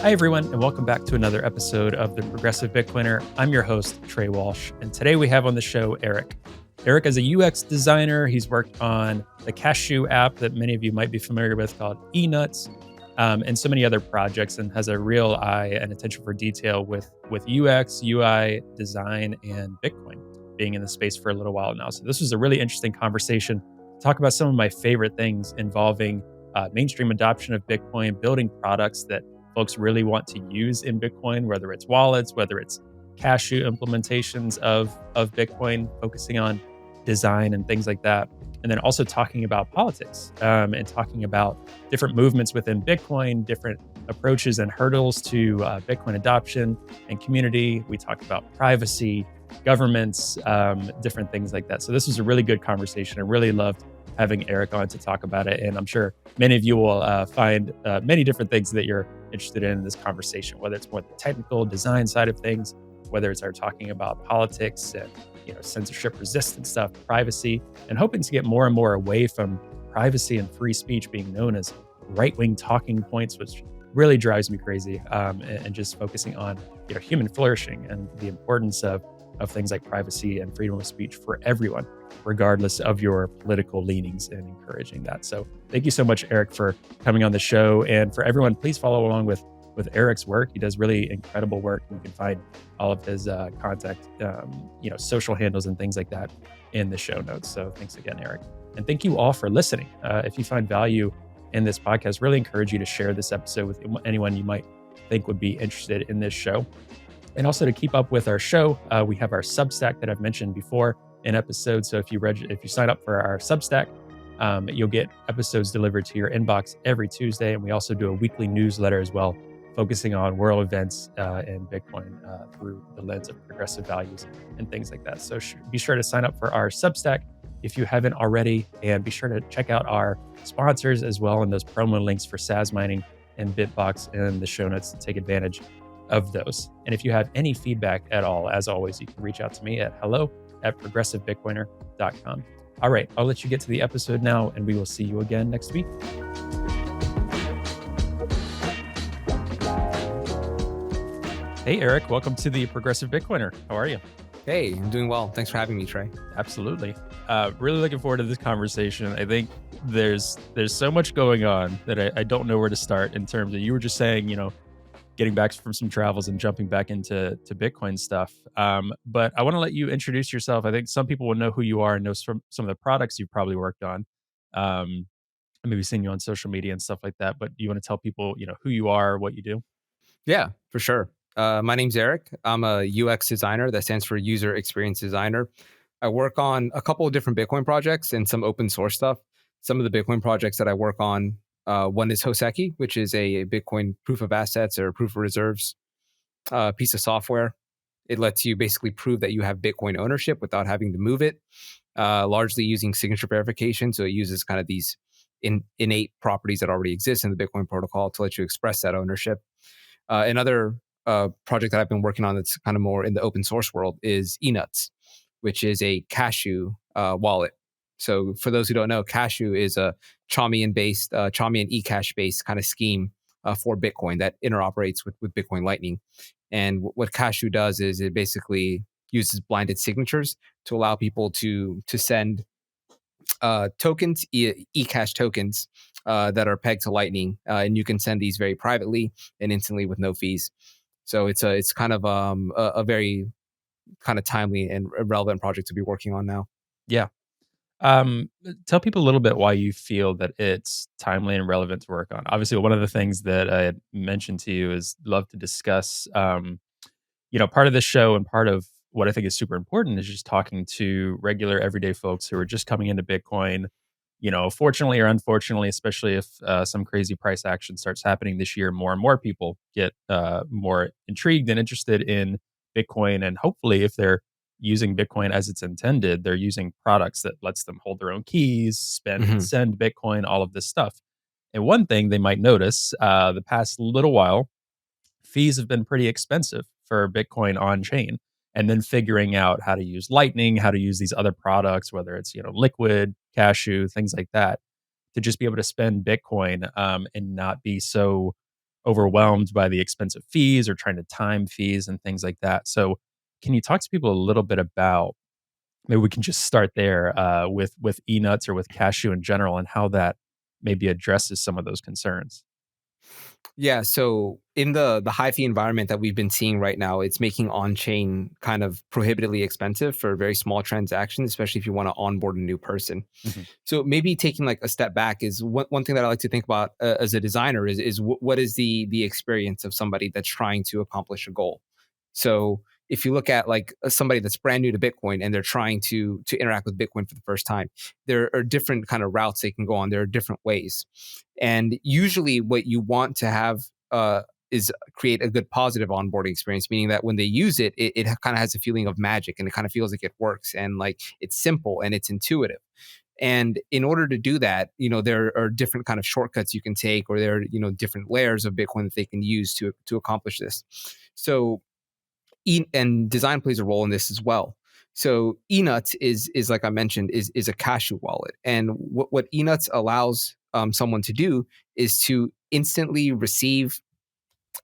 Hi, everyone, and welcome back to another episode of The Progressive Bitcoiner. I'm your host, Trey Walsh, and today we have on the show Erik. Erik is a UX designer. He's worked on the Cashu app that many of you might be familiar with called eNuts, and so many other projects, and has a real eye and attention for detail with UX, UI, design, and Bitcoin, being in the space for a little while now. So this was a really interesting conversation to talk about some of my favorite things involving mainstream adoption of Bitcoin, building products that folks really want to use in Bitcoin, whether it's wallets, whether it's Cashu implementations of Bitcoin, focusing on design and things like that. And then also talking about politics and talking about different movements within Bitcoin, different approaches and hurdles to Bitcoin adoption and community. We talked about privacy, governments, different things like that. So this was a really good conversation. I really loved having Erik on to talk about it. And I'm sure many of you will find many different things that you're interested in this conversation, whether it's more the technical design side of things, whether it's our talking about politics and censorship resistant stuff, privacy, and hoping to get more and more away from privacy and free speech being known as right-wing talking points, which really drives me crazy, and just focusing on human flourishing and the importance of things like privacy and freedom of speech for everyone, regardless of your political leanings, and encouraging that. So thank you so much, Erik, for coming on the show. And for everyone, please follow along with Erik's work. He does really incredible work. You can find all of his contact, social handles and things like that in the show notes. So thanks again, Erik. And thank you all for listening. If you find value in this podcast, really encourage you to share this episode with anyone you might think would be interested in this show. And also to keep up with our show, we have our Substack that I've mentioned before in episodes. So if you sign up for our Substack, you'll get episodes delivered to your inbox every Tuesday. And we also do a weekly newsletter as well, focusing on world events and Bitcoin through the lens of progressive values and things like that. So be sure to sign up for our Substack if you haven't already, and be sure to check out our sponsors as well, and those promo links for SAS mining and Bitbox in the show notes to take advantage of those. And if you have any feedback at all, as always, you can reach out to me at hello@progressivebitcoiner.com. All right, I'll let you get to the episode now, and we will see you again next week. Hey, Erik, welcome to the Progressive Bitcoiner. How are you? Hey, I'm doing well. Thanks for having me, Trey. Absolutely. Really looking forward to this conversation. I think there's so much going on that I don't know where to start in terms of, you were just saying, getting back from some travels and jumping back into Bitcoin stuff. But I want to let you introduce yourself. I think some people will know who you are and know some of the products you've probably worked on. Maybe seen you on social media and stuff like that. But do you want to tell people, who you are, what you do? Yeah, for sure. My name's Erik. I'm a UX designer. That stands for user experience designer. I work on a couple of different Bitcoin projects and some open source stuff. Some of the Bitcoin projects that I work on, one is Hoseki, which is a Bitcoin proof of assets or proof of reserves piece of software. It lets you basically prove that you have Bitcoin ownership without having to move it, largely using signature verification. So it uses kind of these innate properties that already exist in the Bitcoin protocol to let you express that ownership. Another project that I've been working on that's kind of more in the open source world is eNuts, which is a Cashu wallet. So for those who don't know, Cashu is a Chaumian ecash based kind of scheme for Bitcoin that interoperates with Bitcoin Lightning. And what Cashu does is it basically uses blinded signatures to allow people to send tokens, ecash tokens that are pegged to Lightning, and you can send these very privately and instantly with no fees. So it's kind of a very kind of timely and relevant project to be working on now. Yeah. Tell people a little bit why you feel that it's timely and relevant to work on. Obviously, one of the things that I had mentioned to you is love to discuss, part of this show and part of what I think is super important is just talking to regular everyday folks who are just coming into Bitcoin, fortunately or unfortunately, especially if some crazy price action starts happening this year, more and more people get more intrigued and interested in Bitcoin. And hopefully, if they're using Bitcoin as it's intended, they're using products that lets them hold their own keys, spend and send Bitcoin, all of this stuff. And one thing they might notice the past little while, fees have been pretty expensive for Bitcoin on chain. And then figuring out how to use Lightning, how to use these other products, whether it's Liquid, Cashu, things like that, to just be able to spend Bitcoin and not be so overwhelmed by the expensive fees or trying to time fees and things like that. So, can you talk to people a little bit about maybe we can just start there with eNuts or with Cashew in general and how that maybe addresses some of those concerns? Yeah, so in the high fee environment that we've been seeing right now, it's making on chain kind of prohibitively expensive for very small transactions, especially if you want to onboard a new person. Mhm. So maybe taking like a step back is one thing that I like to think about as a designer is what is the experience of somebody that's trying to accomplish a goal. So if you look at like somebody that's brand new to Bitcoin and they're trying to interact with Bitcoin for the first time, there are different kind of routes they can go on. There are different ways, and usually what you want to have is create a good positive onboarding experience, meaning that when they use it, it kind of has a feeling of magic and it kind of feels like it works and like it's simple and it's intuitive. And in order to do that, there are different kind of shortcuts you can take, or there are, different layers of Bitcoin that they can use to accomplish this. So and design plays a role in this as well. So eNuts is like I mentioned is a Cashu wallet, and what eNuts allows someone to do is to instantly receive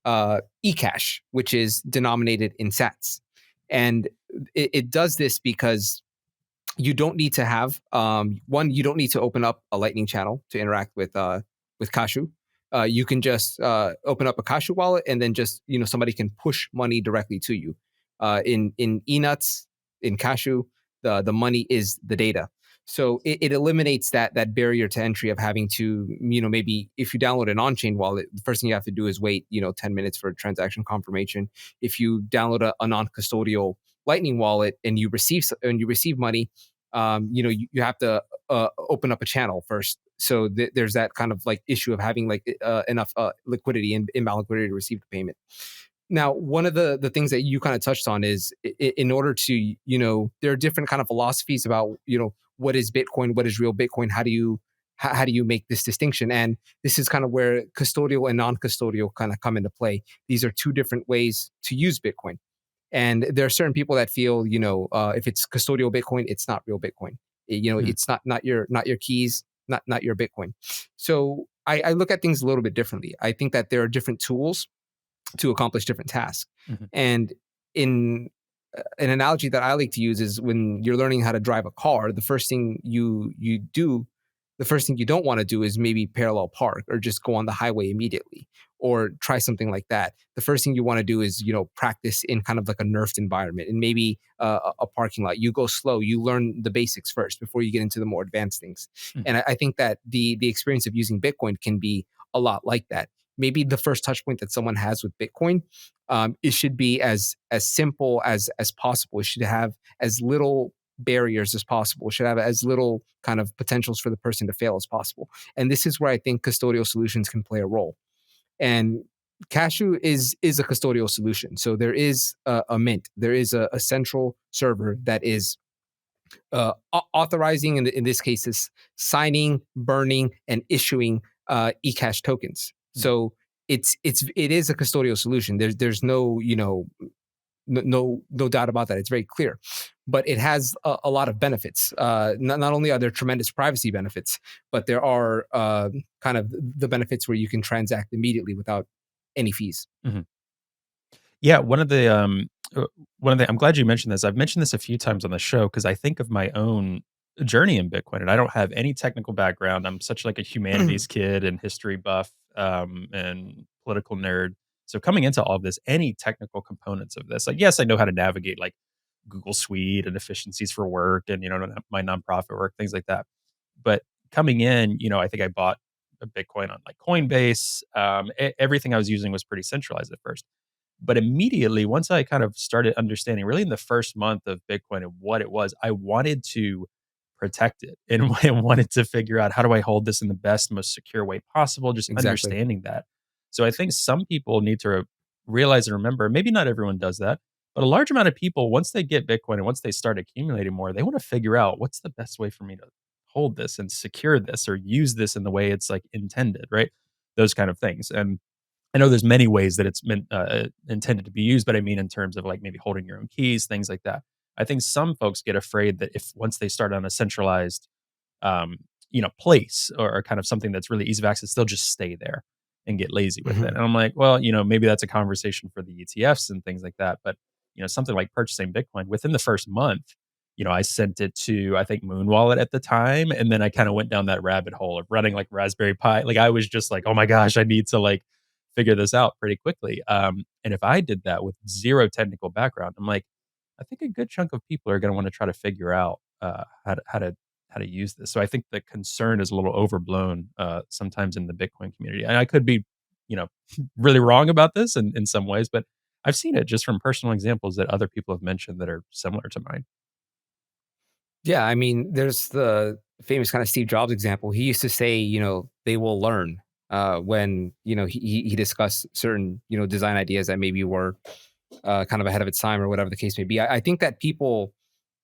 ecash, which is denominated in Sats, and it does this because you don't need to have one. You don't need to open up a Lightning channel to interact with Cashu. You can just open up a Cashu wallet, and then just somebody can push money directly to you. In eNuts, in Cashu, the money is the data. So it eliminates that barrier to entry of having to maybe if you download an on-chain wallet, the first thing you have to do is wait 10 minutes for transaction confirmation. If you download a non-custodial Lightning wallet and you receive money, you have to open up a channel first. So there's that kind of like issue of having like enough liquidity and inbound liquidity to receive the payment. Now, one of the things that you kind of touched on is in order to there are different kind of philosophies about what is Bitcoin, what is real Bitcoin, how do you make this distinction? And this is kind of where custodial and non-custodial kind of come into play. These are two different ways to use Bitcoin. And there are certain people that feel, if it's custodial Bitcoin, it's not real Bitcoin. Mhm. It's not your keys, not your Bitcoin. So I look at things a little bit differently. I think that there are different tools to accomplish different tasks. Mhm. And in an analogy that I like to use is when you're learning how to drive a car, the first thing you don't want to do is maybe parallel park or just go on the highway immediately or try something like that. The first thing you want to do is practice in kind of like a nerfed environment and maybe a parking lot. You go slow, you learn the basics first before you get into the more advanced things. Mhm. And I think that the experience of using Bitcoin can be a lot like that. Maybe the first touch point that someone has with Bitcoin, it should be as simple as possible. It should have as little barriers as possible. It should have as little kind of potentials for the person to fail as possible. And this is where I think custodial solutions can play a role. And Cashew is a custodial solution. So there is a mint. There is a central server that is authorizing, in this case, is signing, burning, and issuing ecash tokens. Mhm. So it is a custodial solution. There's no no doubt about that. It's very clear, but it has a lot of benefits. Not only are there tremendous privacy benefits, but there are kind of the benefits where you can transact immediately without any fees. Mhm. Yeah, uh, one of the I'm glad you mentioned this. I've mentioned this a few times on the show because I think of my own journey in Bitcoin, and I don't have any technical background. I'm such like a humanities kid and history buff, and political nerd. So coming into all of this, any technical components of this, like, yes, I know how to navigate like Google Suite and efficiencies for work and, my nonprofit work, things like that. But coming in, I think I bought a Bitcoin on like Coinbase. Everything I was using was pretty centralized at first. But immediately, once I kind of started understanding, really in the first month of Bitcoin and what it was, I wanted to protect it and I wanted to figure out how do I hold this in the best, most secure way possible, just Exactly. understanding that. So I think some people need to realize and remember, maybe not everyone does that, but a large amount of people, once they get Bitcoin and once they start accumulating more, they want to figure out what's the best way for me to hold this and secure this or use this in the way it's like intended, right? Those kind of things. And I know there's many ways that it's meant intended to be used, but I mean in terms of like maybe holding your own keys, things like that. I think some folks get afraid that if once they start on a centralized, um, place or kind of something that's really easy of access, they'll just stay there. and get lazy with it. Hmm. And I'm like, well, maybe that's a conversation for the ETFs and things like that. But something like purchasing Bitcoin within the first month, I sent it to, I think, Moon Wallet at the time, and then I kind of went down that rabbit hole of running like Raspberry Pi. Like I was just like, oh my gosh, I need to like figure this out pretty quickly. And if I did that with zero technical background, I'm like, I think a good chunk of people are going to want to try to figure out how to use this. So I think the concern is a little overblown sometimes in the Bitcoin community, and I could be, you know, really wrong about this in some ways, but I've seen it just from personal examples that other people have mentioned that are similar to mine. Yeah, I mean, there's the famous kind of Steve Jobs example. He used to say, they will learn when he discussed certain design ideas that maybe were kind of ahead of its time or whatever the case may be. I think that people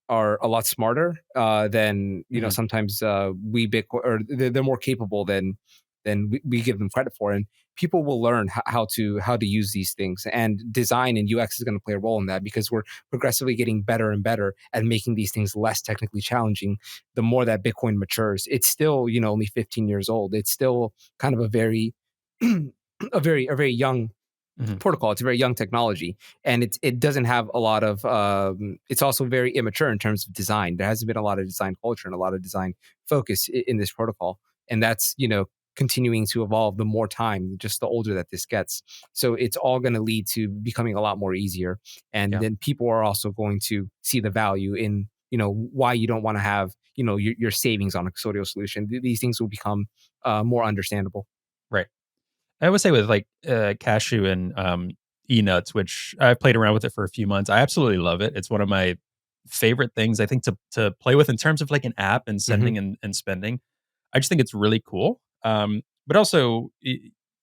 are a lot smarter than Mhm. sometimes we Bitcoin, or they're more capable than we give them credit for, and people will learn how to use these things, and design and UX is going to play a role in that because we're progressively getting better and better at making these things less technically challenging. The more that Bitcoin matures, it's still only 15 years old. It's still kind of a very a very young Mhm. protocol. It's a very young technology, and it doesn't have a lot of. It's also very immature in terms of design. There hasn't been a lot of design culture and a lot of design focus in this protocol, and that's continuing to evolve the more time, just the older that this gets. So it's all going to lead to becoming a lot more easier, and Yeah. then people are also going to see the value in why you don't want to have your savings on a custodial solution. These things will become more understandable. Right. I would say with like Cashew and eNuts, which I've played around with it for a few months. I absolutely love it. It's one of my favorite things I think to play with in terms of like an app and Hmm. sending and spending. I just think it's really cool. But also,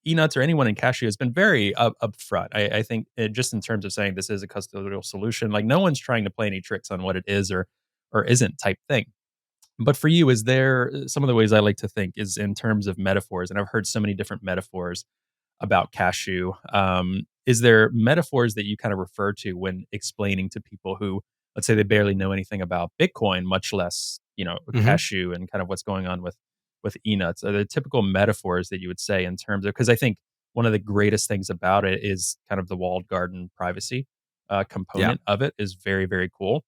eNuts or anyone in Cashew has been very upfront. I think just in terms of saying this is a custodial solution, like no one's trying to play any tricks on what it is or isn't type thing. But for you, is there some of the ways I like to think is in terms of metaphors, and I've heard so many different metaphors about Cashew. Is there metaphors that you kind of refer to when explaining to people who, let's say, they barely know anything about Bitcoin, much less Hmm. Cashew and kind of what's going on with eNuts? Are there typical metaphors that you would say in terms of, because I think one of the greatest things about it is kind of the walled garden privacy Yeah. component of it is very, very cool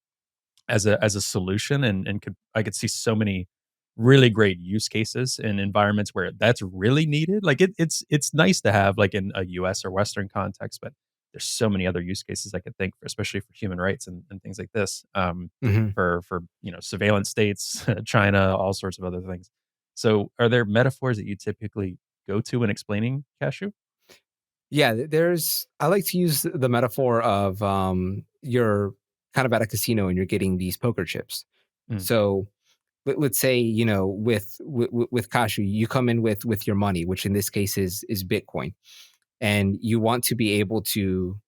as a solution, and I could see so many really great use cases in environments where that's really needed. Like it's nice to have like in a US or Western context, but there's so many other use cases I could think for, especially for human rights and things like this. Hmm. For surveillance states, China, all sorts of other things. So are there metaphors that you typically go to when explaining Cashew? Yeah, there's I like to use the metaphor of you're kind of at a casino and you're getting these poker chips. Mm, So let's say with Kashu, you come in with your money, which in this case is Bitcoin, and you want to be able to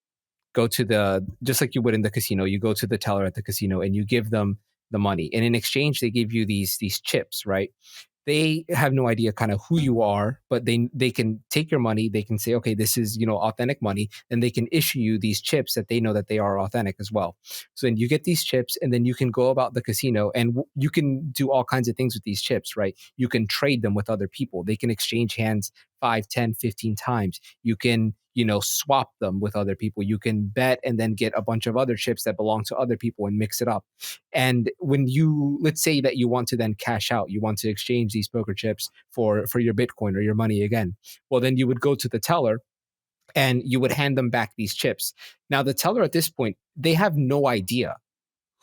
go to the just like you would in the casino. You go to the teller at the casino and you give them the money, and in exchange they give you these chips, right? They have no idea kind of who you are, but they can take your money. They can say, okay, this is authentic money, and they can issue you these chips that they know that they are authentic as well. So then you get these chips, and then you can go about the casino, and you can do all kinds of things with these chips, right? You can trade them with other people. They can exchange hands 5, 10, 15 times. You can swap them with other people. You can bet and then get a bunch of other chips that belong to other people and mix it up. And when you let's say that you want to then cash out, you want to exchange these poker chips for your Bitcoin or your money again. Well, then you would go to the teller and you would hand them back these chips. Now, the teller at this point, they have no idea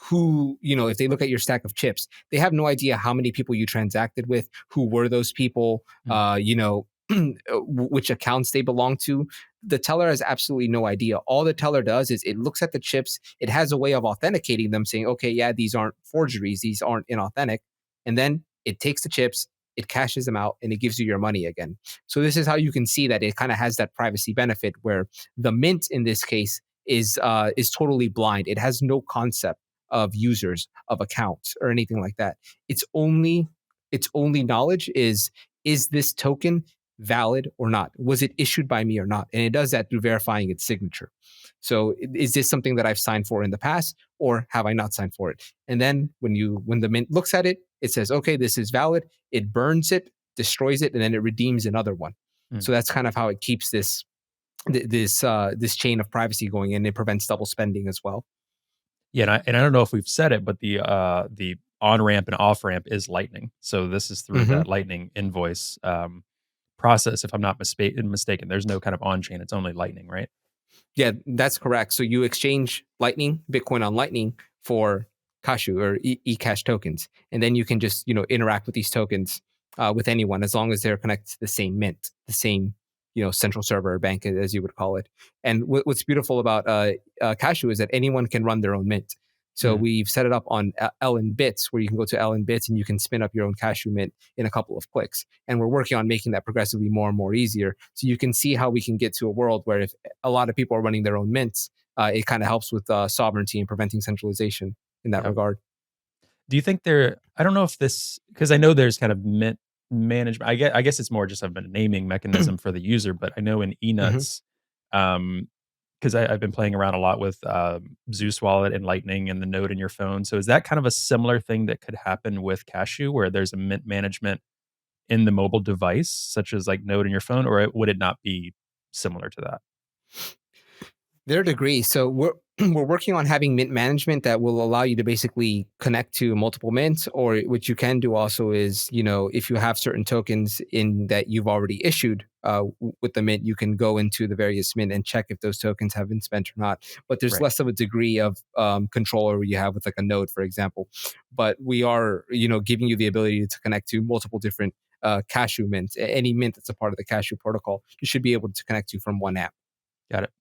who, if they look at your stack of chips, they have no idea how many people you transacted with, who were those people, mm, which accounts they belong to. The teller has absolutely no idea. All the teller does is it looks at the chips, it has a way of authenticating them, saying, okay, yeah, these aren't forgeries, these aren't inauthentic. And then it takes the chips, it cashes them out, and it gives you your money again. So this is how you can see that it kind of has that privacy benefit where the mint in this case is totally blind. It has no concept of users, of accounts, or anything like that. It's only its only knowledge is this token valid or not? Was it issued by me or not? And it does that through verifying its signature. So is this something that I've signed for in the past, or have I not signed for it? And then when the mint looks at it, it says, okay, this is valid. It burns it, destroys it, and then it redeems another one. Mm. So that's kind of how it keeps this chain of privacy going, and it prevents double spending as well. Yeah, and I don't know if we've said it, but the on ramp and off ramp is Lightning. So this is through Hmm. that Lightning invoice process. If I'm not mistaken, there's no kind of on chain. It's only Lightning, right? Yeah, that's correct. So you exchange Lightning, Bitcoin on Lightning for Cashu or eCash tokens, and then you can just interact with these tokens with anyone as long as they're connected to the same mint, the same central server or bank as you would call it. And what's beautiful about Cashu is that anyone can run their own mint. So Mm, we've set it up on LN Bits, where you can go to LN Bits and you can spin up your own Cashu mint in a couple of clicks. And we're working on making that progressively more and more easier. So you can see how we can get to a world where if a lot of people are running their own mints, it kind of helps with sovereignty and preventing centralization in that yeah. regard. Do you think there? I don't know if this because I know there's kind of mint management. I guess it's more just of a naming mechanism for the user. But I know in Hmm. eNuts, because I've been playing around a lot with Zeus Wallet and Lightning and the node in your phone. So is that kind of a similar thing that could happen with Cashew, where there's a mint management in the mobile device, such as like node in your phone, or would it not be similar to that? Their degree. So we're we're working on having mint management that will allow you to basically connect to multiple mints. Or what you can do also is, if you have certain tokens in that you've already issued with the mint, you can go into the various mint and check if those tokens have been spent or not. But there's Right. less of a degree of control over you have with like a node, for example. But we are, giving you the ability to connect to multiple different cashew mints. Any mint that's a part of the cashew protocol, you should be able to connect to from one app. Got it.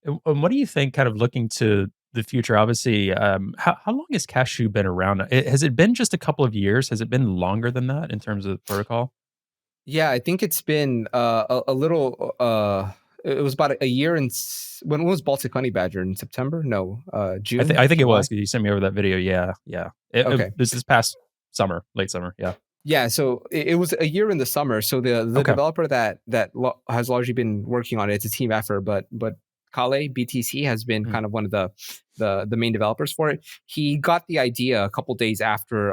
And what do you think, kind of looking to the future? Obviously, how long has Cashew been around? Has it been just a couple of years? Has it been longer than that in terms of protocol? Yeah, I think it's been a little. It was about a year and when was Baltic Honey Badger in September? No, June, I think it was July. 'cause you sent me over that video. Yeah, yeah. Okay, This past summer, late summer. Yeah. yeah. So it was a year in the summer. So the Okay. developer that has largely been working on it, it's a team effort. But Kale BTC has been Mm, kind of one of the main developers for it. He got the idea a couple days after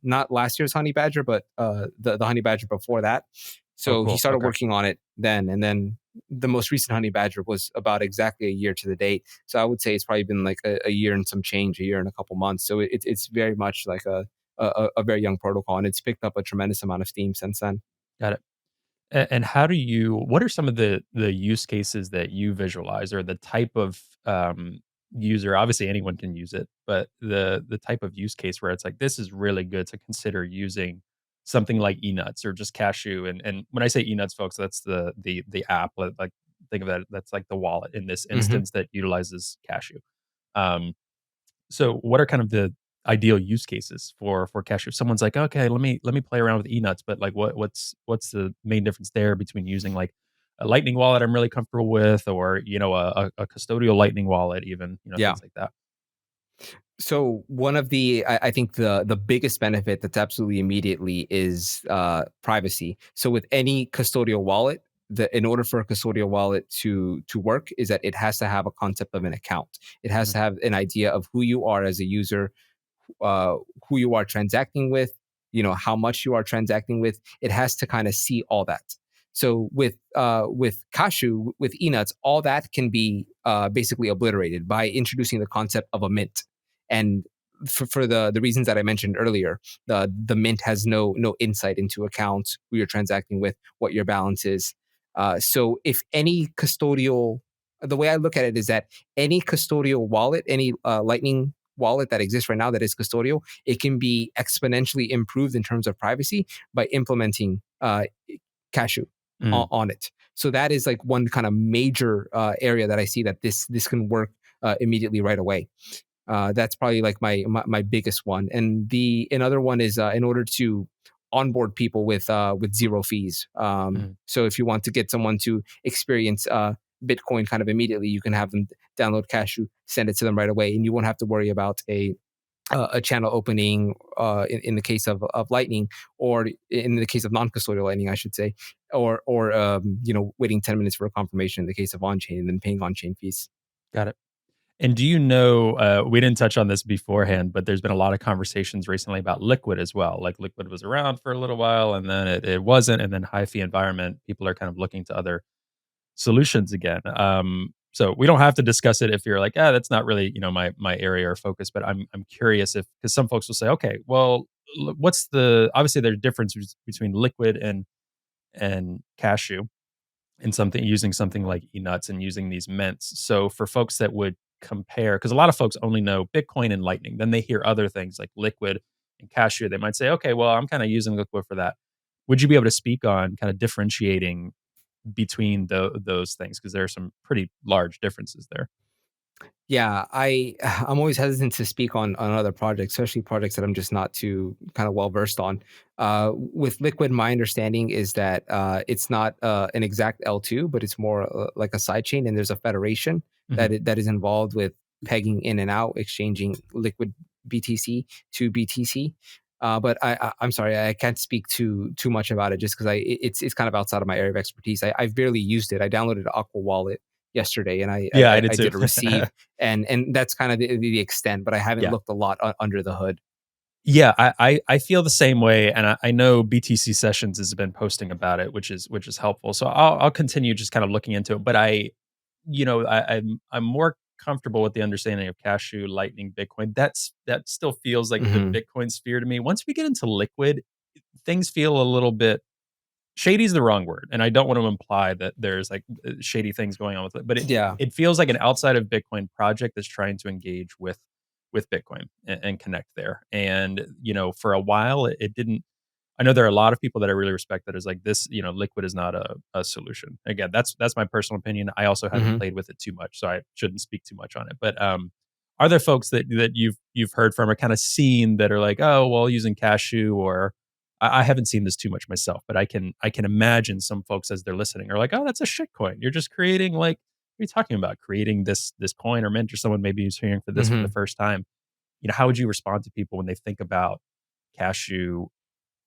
not last year's Honey Badger, but the Honey Badger before that. oh, So he cool. started Okay. working on it then, and then the most recent Honey Badger was about exactly a year to the date. So I would say it's probably been like a year and some change, a year and a couple months. So it's very much like a very young protocol, and it's picked up a tremendous amount of steam since then. Got it. And how do you what are some of the use cases that you visualize, or the type of user? Obviously anyone can use it, but the type of use case where it's like this is really good to consider using something like eNuts or just Cashew. And when I say eNuts, folks, that's the app. Like think of that, that's like the wallet in this Hmm. instance that utilizes Cashew. Um, so what are kind of the ideal use cases for Cash? If someone's like, "Okay, let me play around with eNuts," but like what's the main difference there between using like a Lightning wallet I'm really comfortable with, or a custodial Lightning wallet even, Yeah. things like that. So one of I think the biggest benefit that's absolutely immediately is privacy. So with any custodial wallet, in order for a custodial wallet to work, is that it has to have a concept of an account. It has Mhm, to have an idea of who you are as a user, uh, who you are transacting with, how much you are transacting with. It has to kind of see all that. So with Cashu, with eNuts, all that can be basically obliterated by introducing the concept of a mint. And for the reasons that I mentioned earlier, the mint has no insight into accounts, who you're transacting with, what your balance is. So if any custodial, the way I look at it is that any custodial wallet, any Lightning wallet that exists right now that is custodial, it can be exponentially improved in terms of privacy by implementing Cashew mm, on it. So that is like one kind of major area that I see that this can work immediately right away. That's probably like my biggest one. And the another one is in order to onboard people with zero fees. mm. So if you want to get someone to experience Bitcoin kind of immediately, you can have them download Cashew, send it to them right away, and you won't have to worry about a channel opening in the case of Lightning, or in the case of non-custodial Lightning, I should say, or waiting 10 minutes for a confirmation in the case of on-chain and then paying on-chain fees. Got it. And do you know, we didn't touch on this beforehand, but there's been a lot of conversations recently about Liquid as well. Like Liquid was around for a little while and then it wasn't. And then high-fee environment, people are kind of looking to other solutions again. So we don't have to discuss it if you're like, ah, that's not really, my area or focus. But I'm curious if because some folks will say, okay, well, what's the obviously there's difference between Liquid and Cashew and something using something like eNuts and using these mints. So for folks that would compare, because a lot of folks only know Bitcoin and Lightning, then they hear other things like Liquid and Cashew. They might say, okay, well, I'm kind of using Liquid for that. Would you be able to speak on kind of differentiating between those things? Because there are some pretty large differences there. Yeah, I'm always hesitant to speak on other projects, especially projects that I'm just not too kind of well versed on. With Liquid, my understanding is that it's not an exact L2, but it's more like a sidechain, and there's a federation Mhm. that is involved with pegging in and out, exchanging Liquid BTC to BTC. But I'm sorry, I can't speak too much about it just because it's kind of outside of my area of expertise. I've barely used it. I downloaded Aqua Wallet yesterday, and Yeah, I did I too. did a receive, and that's kind of the extent. But I haven't Yeah. looked a lot under the hood. Yeah, I feel the same way, and I know BTC Sessions has been posting about it, which is helpful. So I'll continue just kind of looking into it. But I'm more comfortable with the understanding of Cashew, Lightning, Bitcoin. That still feels like the Hmm. Bitcoin sphere to me. Once we get into Liquid, things feel a little bit shady is the wrong word, and I don't want to imply that there's like shady things going on with it, but it Yeah. it feels like an outside of Bitcoin project that's trying to engage with Bitcoin and connect there. And for a while, it didn't. I know there are a lot of people that I really respect that is like this, Liquid is not a solution. Again, that's my personal opinion. I also haven't Hmm. played with it too much, so I shouldn't speak too much on it. But are there folks that you've heard from or kind of seen that are like, oh, well, using Cashew or I haven't seen this too much myself, but I can imagine some folks as they're listening are like, oh, that's a shit coin. You're just creating like what are you talking about? Creating this coin or mint or someone maybe who's hearing for this for the Hmm. first time. How would you respond to people when they think about Cashew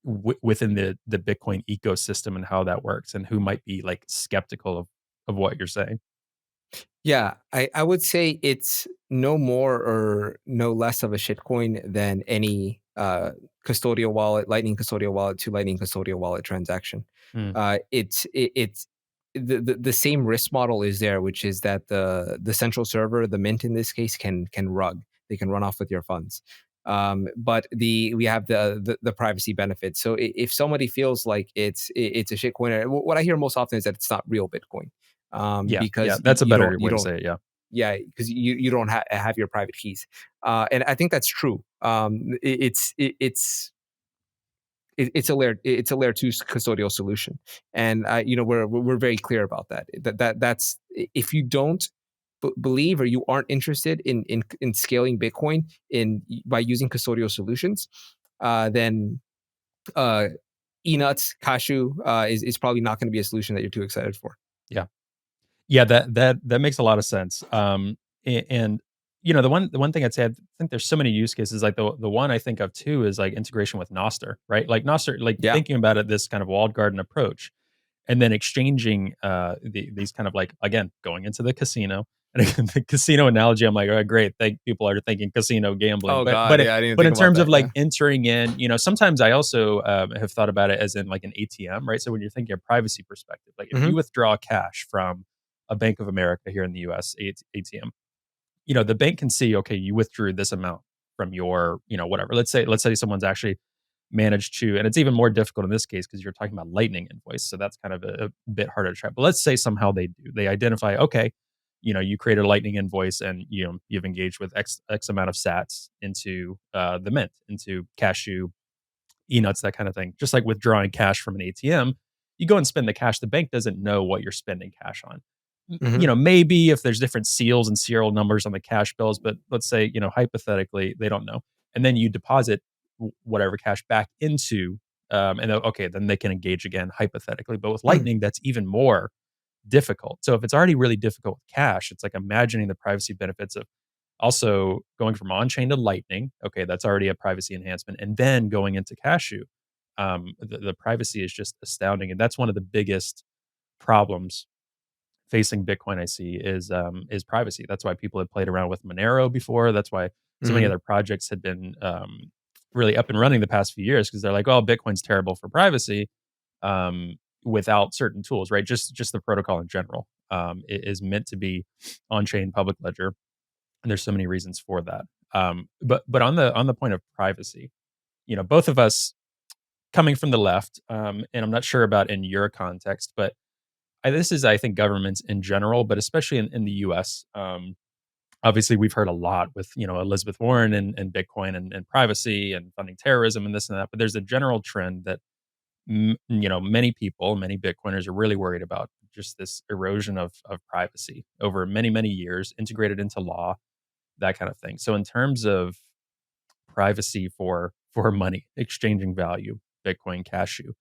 within the Bitcoin ecosystem and how that works, and who might be like skeptical of what you're saying? Yeah, I would say it's no more or no less of a shitcoin than any custodial wallet, Lightning custodial wallet to Lightning custodial wallet transaction. Mm, It's the same risk model is there, which is that the central server, the mint in this case, can rug. They can run off with your funds. But we have the privacy benefits. So if somebody feels like it's a shitcoin, what I hear most often is that it's not real Bitcoin, yeah, yeah, because that's a better you way to don't say it. Yeah, yeah, because you don't have your private keys, and I think that's true. It's a layer two custodial solution, and we're very clear about that. That's if you don't believe or you aren't interested in scaling Bitcoin in by using custodial solutions, then uh, eNuts Cashew is probably not going to be a solution that you're too excited for. yeah. Yeah, that makes a lot of sense. And the one thing I'd say, I think there's so many use cases. Like the one I think of too is like integration with Nostr, right? Like Nostr, like Yeah. thinking about it, this kind of walled garden approach, and then exchanging these kind of like again going into the casino. And again, the casino analogy, I'm like, oh, great, think people are thinking casino gambling, Oh but God, but it, yeah, I didn't even but think in about terms of that. like Yeah. entering in, sometimes I also have thought about it as in like an ATM, right? So when you're thinking of privacy perspective, like if you Hmm. withdraw cash from a Bank of America here in the U.S. ATM, the bank can see, okay, you withdrew this amount from your, whatever. Let's say someone's actually managed to, and it's even more difficult in this case because you're talking about Lightning invoice, so that's kind of a bit harder to track. But let's say somehow they identify, okay, you created a Lightning invoice and you've engaged with X amount of Sats into the mint, into Cashew, eNuts, that kind of thing. Just like withdrawing cash from an ATM, you go and spend the cash. The bank doesn't know what you're spending cash on. Hmm. Maybe if there's different seals and serial numbers on the cash bills, but let's say, hypothetically, they don't know. And then you deposit whatever cash back into, and okay, then they can engage again, hypothetically. But with Lightning, that's even more difficult. So if it's already really difficult with cash, it's like imagining the privacy benefits of also going from on-chain to Lightning. Okay, that's already a privacy enhancement, and then going into Cashew. The privacy is just astounding, and that's one of the biggest problems facing Bitcoin I see is privacy. That's why people have played around with Monero before. That's why so many Hmm. other projects had been really up and running the past few years because they're like, oh, Bitcoin's terrible for privacy um, without certain tools, right? Just the protocol in general is meant to be on chain public ledger, and there's so many reasons for that. But on the point of privacy, both of us coming from the left, and I'm not sure about in your context, but this is, I think, governments in general, but especially in the U.S. Obviously, we've heard a lot with Elizabeth Warren and Bitcoin and privacy and funding terrorism and this and that. But there's a general trend that many people, many Bitcoiners are really worried about just this erosion of privacy over many years, integrated into law, that kind of thing. So in terms of privacy for money, exchanging value, Bitcoin, Cashew,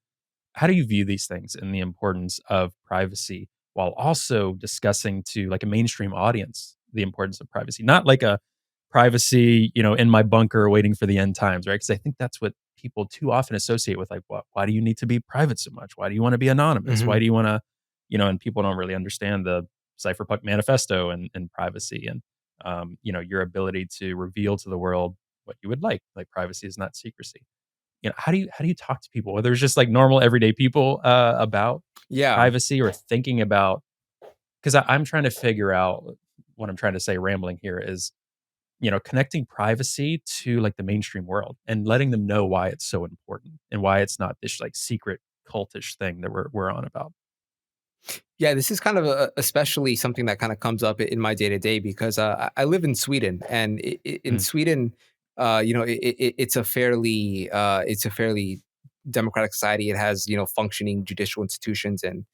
how do you view these things and the importance of privacy while also discussing to like a mainstream audience the importance of privacy? Not like a privacy, in my bunker waiting for the end times, right? Because I think that's what people too often associate with like, what? Why do you need to be private so much? Why do you want to be anonymous? Why Hmm. do you want to, and people don't really understand the Cypherpunk Manifesto and privacy and your ability to reveal to the world what you would like privacy is not secrecy. How do you talk to people, whether it's just like normal everyday people, about Yeah. privacy or thinking about? Because I'm trying to figure out what I'm trying to say, rambling here, is connecting privacy to like the mainstream world and letting them know why it's so important and why it's not this like secret cultish thing that we're on about. Yeah, this is kind of especially something that kind of comes up in my day to day because I live in Sweden, and in Mm, Sweden, it's a fairly democratic society. It has functioning judicial institutions, and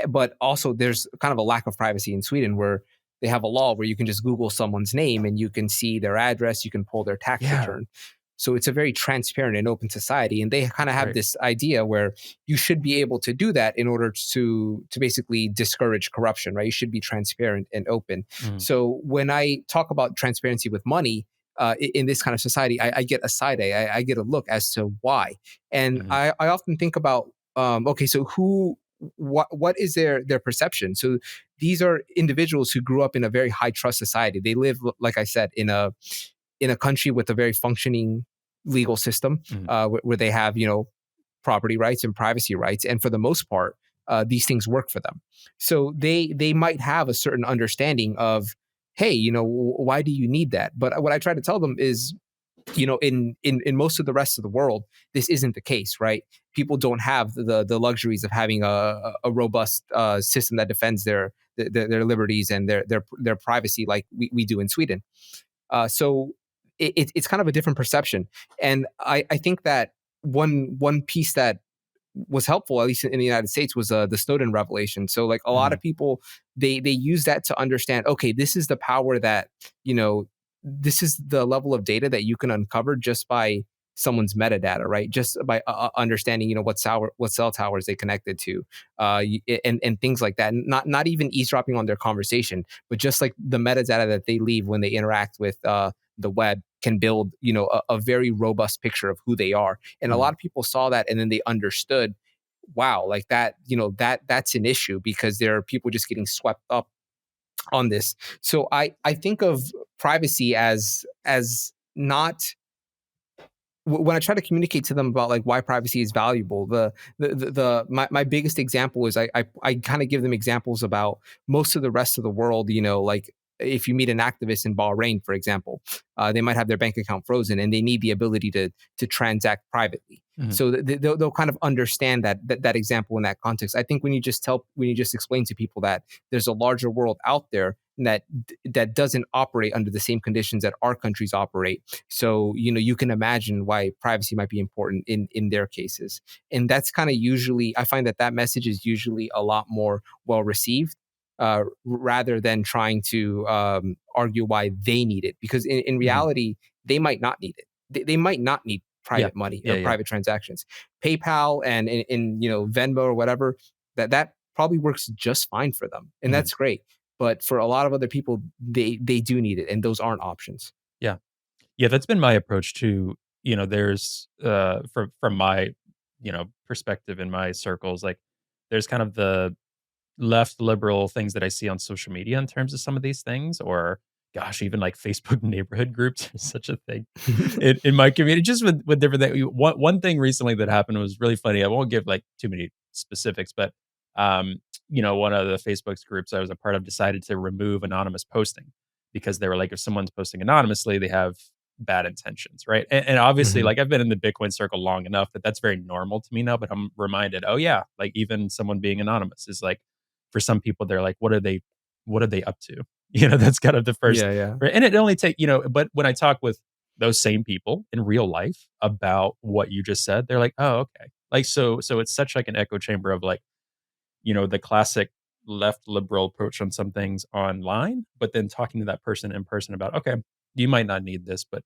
but also there's kind of a lack of privacy in Sweden where they have a law where you can just Google someone's name and you can see their address, you can pull their tax yeah, return. So it's a very transparent and open society, and they kind of have right. this idea where you should be able to do that in order to basically discourage corruption, right? You should be transparent and open. Mhm, So when I talk about transparency with money in this kind of society, I get a side eye. I get a look as to why, and mhm. I often think about okay, so what is their perception? So these are individuals who grew up in a very high trust society. They live, like I said, in a country with a very functioning legal system Mhm. where they have property rights and privacy rights, and for the most part, these things work for them. So they might have a certain understanding of, hey, why do you need that? But what I try to tell them is, in most of the rest of the world, this isn't the case, right? People don't have the luxuries of having a robust system that defends their liberties and their privacy like we do in Sweden. So it's kind of a different perception, and I think that one piece that was helpful, at least in the United States, was the Snowden revelation. So like a lot Mhm. of people, they use that to understand, okay, this is the power that you know this is the level of data that you can uncover just by someone's metadata, right? Just by understanding, what cell towers they connected to, and things like that. Not even eavesdropping on their conversation, but just like the metadata that they leave when they interact with the web can build, a very robust picture of who they are. And a Mhm. lot of people saw that and then they understood, wow, like that, that's an issue because there are people just getting swept up on this. So I think of privacy as not when I try to communicate to them about like why privacy is valuable, my biggest example is I kind of give them examples about most of the rest of the world. Like if you meet an activist in Bahrain, for example, they might have their bank account frozen and they need the ability to transact privately. Mhm. So they'll kind of understand that example in that context. I think when you just explain to people that there's a larger world out there that doesn't operate under the same conditions that our countries operate, so you can imagine why privacy might be important in their cases. And that's kind of usually, I find that message is usually a lot more well received, rather than trying to argue why they need it, because in Mhm. reality they might not need it. They might not need Yeah. private money Yeah, or yeah. private transactions. PayPal and in Venmo or whatever, that probably works just fine for them, and Mhm. that's great. But for a lot of other people, they do need it, and those aren't options. Yeah. Yeah, that's been my approach to, there's, from my, perspective in my circles, like, there's kind of the left liberal things that I see on social media in terms of some of these things, or gosh, even like Facebook neighborhood groups is such a thing in my community, just with different things. One thing recently that happened was really funny. I won't give like too many specifics, but um, one of the Facebook's groups I was a part of decided to remove anonymous posting because they were like, if someone's posting anonymously, they have bad intentions, right? And obviously, Mhm. like I've been in the Bitcoin circle long enough that that's very normal to me now. But I'm reminded, oh yeah, like even someone being anonymous is like, for some people, they're like, what are they up to? That's kind of the first, Yeah, yeah. right? And it only take, but when I talk with those same people in real life about what you just said, they're like, oh, okay. Like so it's such like an echo chamber of like, the classic left liberal approach on some things online, but then talking to that person in person about, okay, you might not need this, but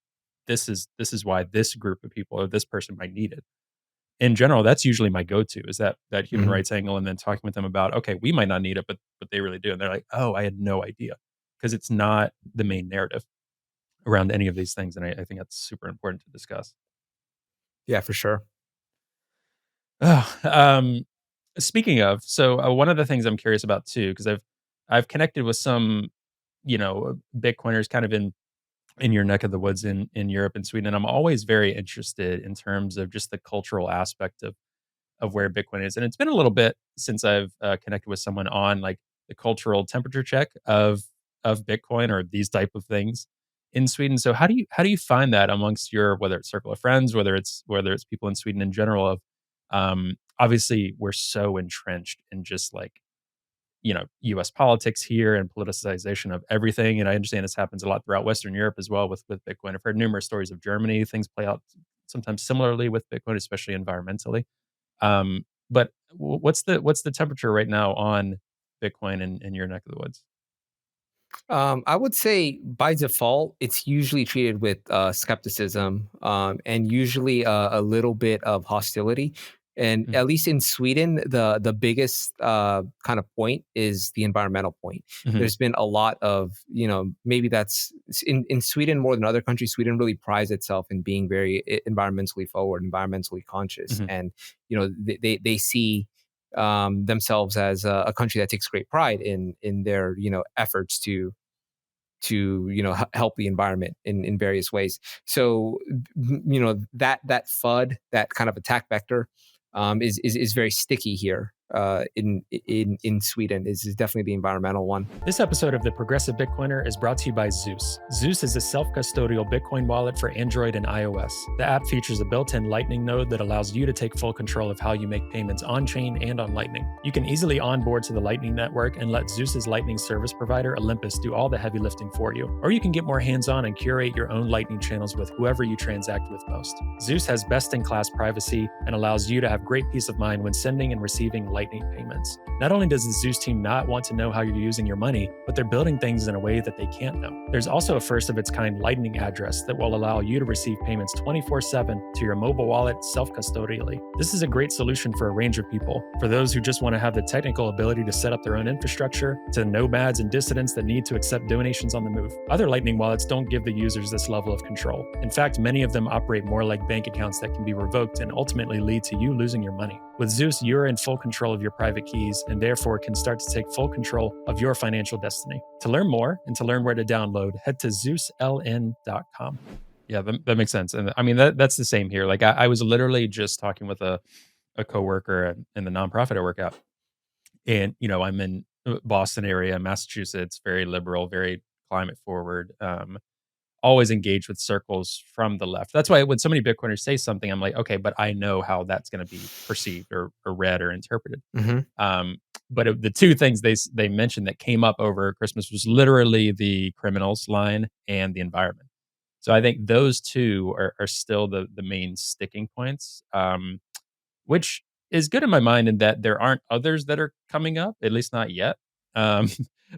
this is why this group of people or this person might need it. In general, that's usually my go-to is that human Mhm. rights angle, and then talking with them about, okay, we might not need it, but they really do. And they're like, oh, I had no idea. Because it's not the main narrative around any of these things. And I think that's super important to discuss. Yeah, for sure. Oh, speaking of, so one of the things I'm curious about too, because I've connected with some, Bitcoiners kind of in your neck of the woods in Europe and Sweden, and I'm always very interested in terms of just the cultural aspect of where Bitcoin is. And it's been a little bit since I've connected with someone on like the cultural temperature check of Bitcoin or these type of things in Sweden. So how do you find that amongst your, whether it's circle of friends, whether it's people in Sweden in general? Of obviously we're so entrenched in just like U.S. politics here and politicization of everything. And I understand this happens a lot throughout Western Europe as well with Bitcoin. I've heard numerous stories of Germany. Things play out sometimes similarly with Bitcoin, especially environmentally. But what's the temperature right now on Bitcoin in your neck of the woods? I would say by default, it's usually treated with skepticism and usually a little bit of hostility. And Mm, at least in Sweden, the biggest kind of point is the environmental point. mhm, There's been a lot of, maybe in Sweden more than other countries. Sweden really prides itself in being very environmentally forward, environmentally conscious, mhm. and they see themselves as a country that takes great pride in their efforts to help the environment in various ways. So that FUD, that kind of attack vector, is very sticky here in Sweden. Is definitely the environmental one. This episode of The Progressive Bitcoiner is brought to you by Zeus. Zeus is a self custodial Bitcoin wallet for Android and iOS. The app features a built in Lightning node that allows you to take full control of how you make payments on chain and on Lightning. You can easily onboard to the Lightning network and let Zeus's Lightning service provider, Olympus, do all the heavy lifting for you. Or you can get more hands on and curate your own Lightning channels with whoever you transact with most. Zeus has best in class privacy and allows you to have great peace of mind when sending and receiving Lightning payments. Not only does the Zeus team not want to know how you're using your money, but they're building things in a way that they can't know. There's also a first of its kind Lightning address that will allow you to receive payments 24/7 to your mobile wallet self custodially. This is a great solution for a range of people. For those who just want to have the technical ability to set up their own infrastructure, to nomads and dissidents that need to accept donations on the move. Other Lightning wallets don't give the users this level of control. In fact, many of them operate more like bank accounts that can be revoked and ultimately lead to you losing your money. With Zeus, you're in full control of your private keys and therefore can start to take full control of your financial destiny. To learn more and to learn where to download, head to ZeusLN.com. Yeah, that makes sense. And I mean, that's the same here. Like I was literally just talking with a coworker in the nonprofit I work at. And, I'm in Boston area, Massachusetts, very liberal, very climate forward. Always engaged with circles from the left. That's why when so many Bitcoiners say something, I'm like, okay, but I know how that's going to be perceived or read or interpreted. Hmm. Um, but the two things they mentioned that came up over Christmas was literally the criminals line and the environment. So I think those two are still the main sticking points. Which is good in my mind in that there aren't others that are coming up, at least not yet. Um,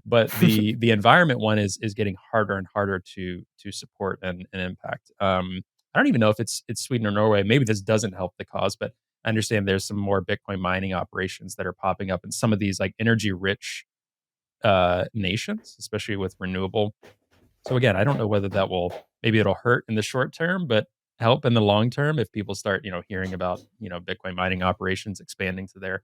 but the environment one is getting harder and harder to support and impact. I don't even know if it's Sweden or Norway. Maybe this doesn't help the cause, but I understand there's some more Bitcoin mining operations that are popping up in some of these like energy rich nations, especially with renewable. So again, I don't know whether that will, maybe it'll hurt in the short term, but help in the long term if people start, hearing about, Bitcoin mining operations expanding to their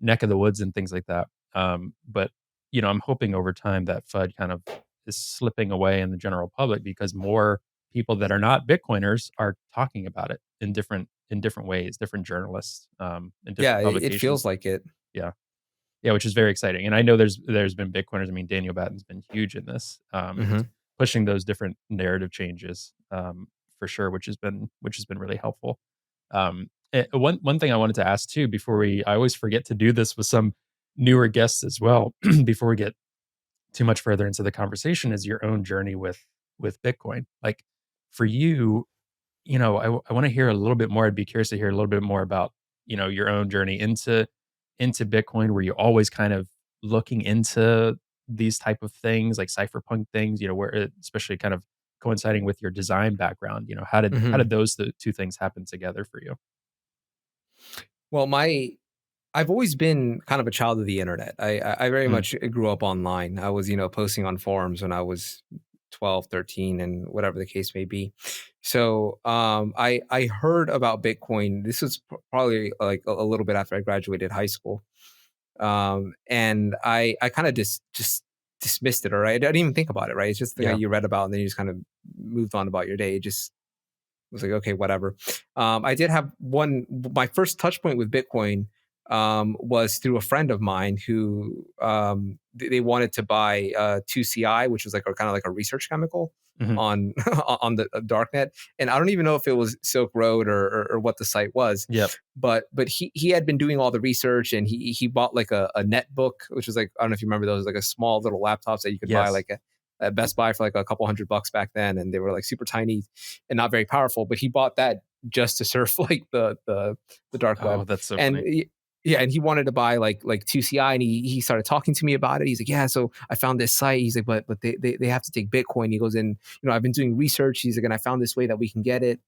neck of the woods and things like that. But I'm hoping over time that FUD kind of is slipping away in the general public because more people that are not Bitcoiners are talking about it in different ways, different journalists, in Yeah, different it feels publications. like it. Yeah. Yeah, which is very exciting. And I know there's been Bitcoiners. I mean, Daniel Batten's been huge in this, and Hmm. pushing those different narrative changes, for sure, which has been really helpful. One thing I wanted to ask too before I always forget to do this with some newer guests as well, before we get too much further into the conversation, is your own journey with Bitcoin. Like for you, I want to hear a little bit more. I'd be curious to hear a little bit more about, your own journey into Bitcoin. Were you always kind of looking into these type of things, like cypherpunk things, where especially kind of coinciding with your design background, how did Hmm. those two things happen together for you? Well, I've always been kind of a child of the internet. I very Mm, much grew up online. I was, posting on forums when I was 12, 13, and whatever the case may be. So I heard about Bitcoin. This was probably like a little bit after I graduated high school. And I kind of just dismissed it, or I didn't even think about it, right? It's just the thing yeah. that you read about and then you just kind of moved on about your day. It just was like, okay, whatever. I did have my first touch point with Bitcoin was through a friend of mine who they wanted to buy 2CI, which was like a kind of like a research chemical Mhm. on on the darknet. And I don't even know if it was Silk Road or what the site was, Yep. but he had been doing all the research and he bought like a netbook, which was like, I don't know if you remember those, like a small little laptops that you could buy Yes. like at Best Buy for like a couple $100 back then, and they were like super tiny and not very powerful. But he bought that just to surf like the dark web, Oh, that's so and funny. yeah, and he wanted to buy like 2CI, and he started talking to me about it. He's like, yeah, so I found this site. He's like, but they have to take Bitcoin. He goes, and I've been doing research. He's like, and I found this way that we can get it.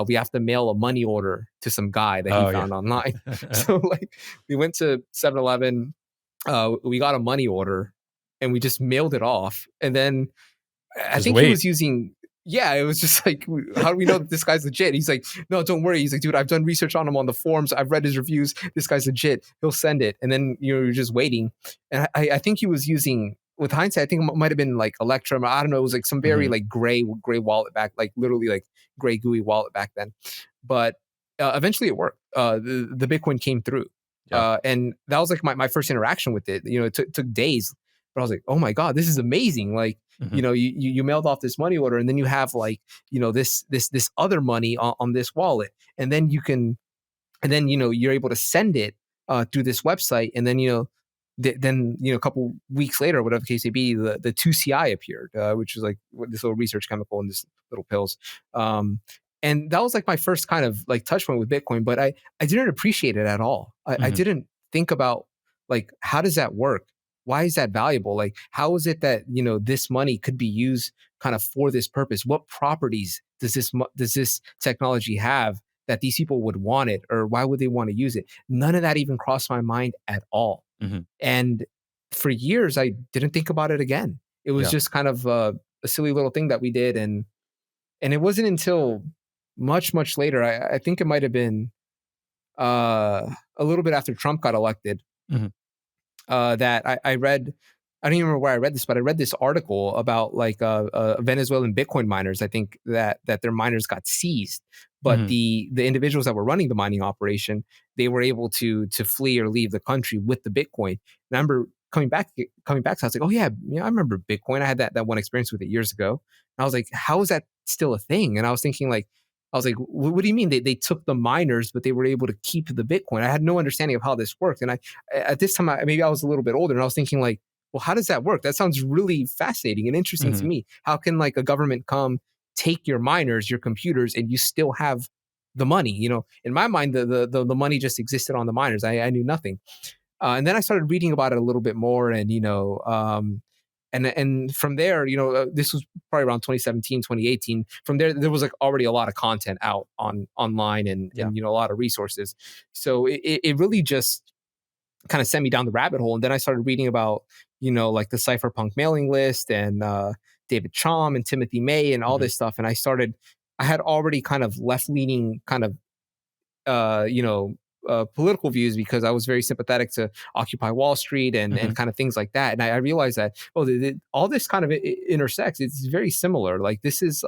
We have to mail a money order to some guy that he Oh, yeah. found online. So like we went to 7-Eleven, we got a money order and we just mailed it off. And then I Just think he wait. was using, yeah, it was just like, how do we know that this guy's legit? He's like, no, don't worry. He's like, dude, I've done research on him on the forums. I've read his reviews. This guy's legit. He'll send it. And then, you're just waiting. And I think he was using, with hindsight, I think it might have been like Electrum. I don't know. It was like some very Mhm. like gray wallet back, like literally like gray gooey wallet back then. But eventually it worked. The Bitcoin came through. Yeah. And that was like my first interaction with it. It took days, but I was like, oh my God, this is amazing. Like, Mhm. you mailed off this money order and then you have like, this other money on this wallet. And then you're able to send it through this website. And then, then, a couple weeks later, whatever the case may be, the 2CI appeared, which is like this little research chemical in this little pills. And that was like my first kind of like touch point with Bitcoin, but I didn't appreciate it at all. I Mhm. didn't think about like, how does that work? Why is that valuable? Like, how is it that, this money could be used kind of for this purpose? What properties does this technology have that these people would want it, or why would they want to use it? None of that even crossed my mind at all. Mhm. And for years, I didn't think about it again. It was Yeah. just kind of a silly little thing that we did, and it wasn't until much later. I think it might have been a little bit after Trump got elected, Mhm. that I read. I don't even remember where I read this, but I read this article about like Venezuelan Bitcoin miners. I think that their miners got seized, but Mhm. the individuals that were running the mining operation, they were able to flee or leave the country with the Bitcoin. And I remember coming back. So I was like, oh yeah, I remember Bitcoin. I had that one experience with it years ago. And I was like, how is that still a thing? And I was thinking like, I was like, what do you mean they took the miners, but they were able to keep the Bitcoin? I had no understanding of how this worked. And at this time, maybe I was a little bit older and I was thinking like, well, how does that work? That sounds really fascinating and interesting to Mhm. me. How can like a government come take your miners, your computers, and you still have the money? In my mind, the money just existed on the miners. I knew nothing. And then I started reading about it a little bit more, and and from there, this was probably around 2017, 2018. From there was like already a lot of content out online, and Yeah. a lot of resources. So it really just kind of sent me down the rabbit hole. And then I started reading about, like the cypherpunk mailing list and David Chaum and Timothy May and all Mhm. this stuff. And I had already kind of left leaning kind of, political views because I was very sympathetic to Occupy Wall Street and Hmm. kind of things like that. And I realized that all this kind of intersects. It's very similar. Like this is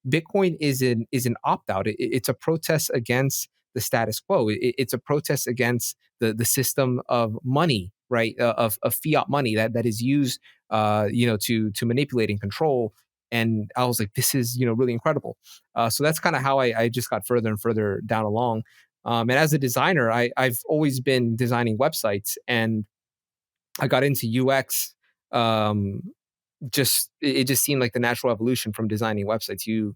Bitcoin is an opt out. It's a protest against the status quo. It's a protest against the system of money, right? Of fiat money that is used, to manipulate and control. And I was like, this is really incredible. So that's kind of how I just got further and further down along. And as a designer, I've always been designing websites, and I got into UX. Um, it just seemed like the natural evolution from designing websites. You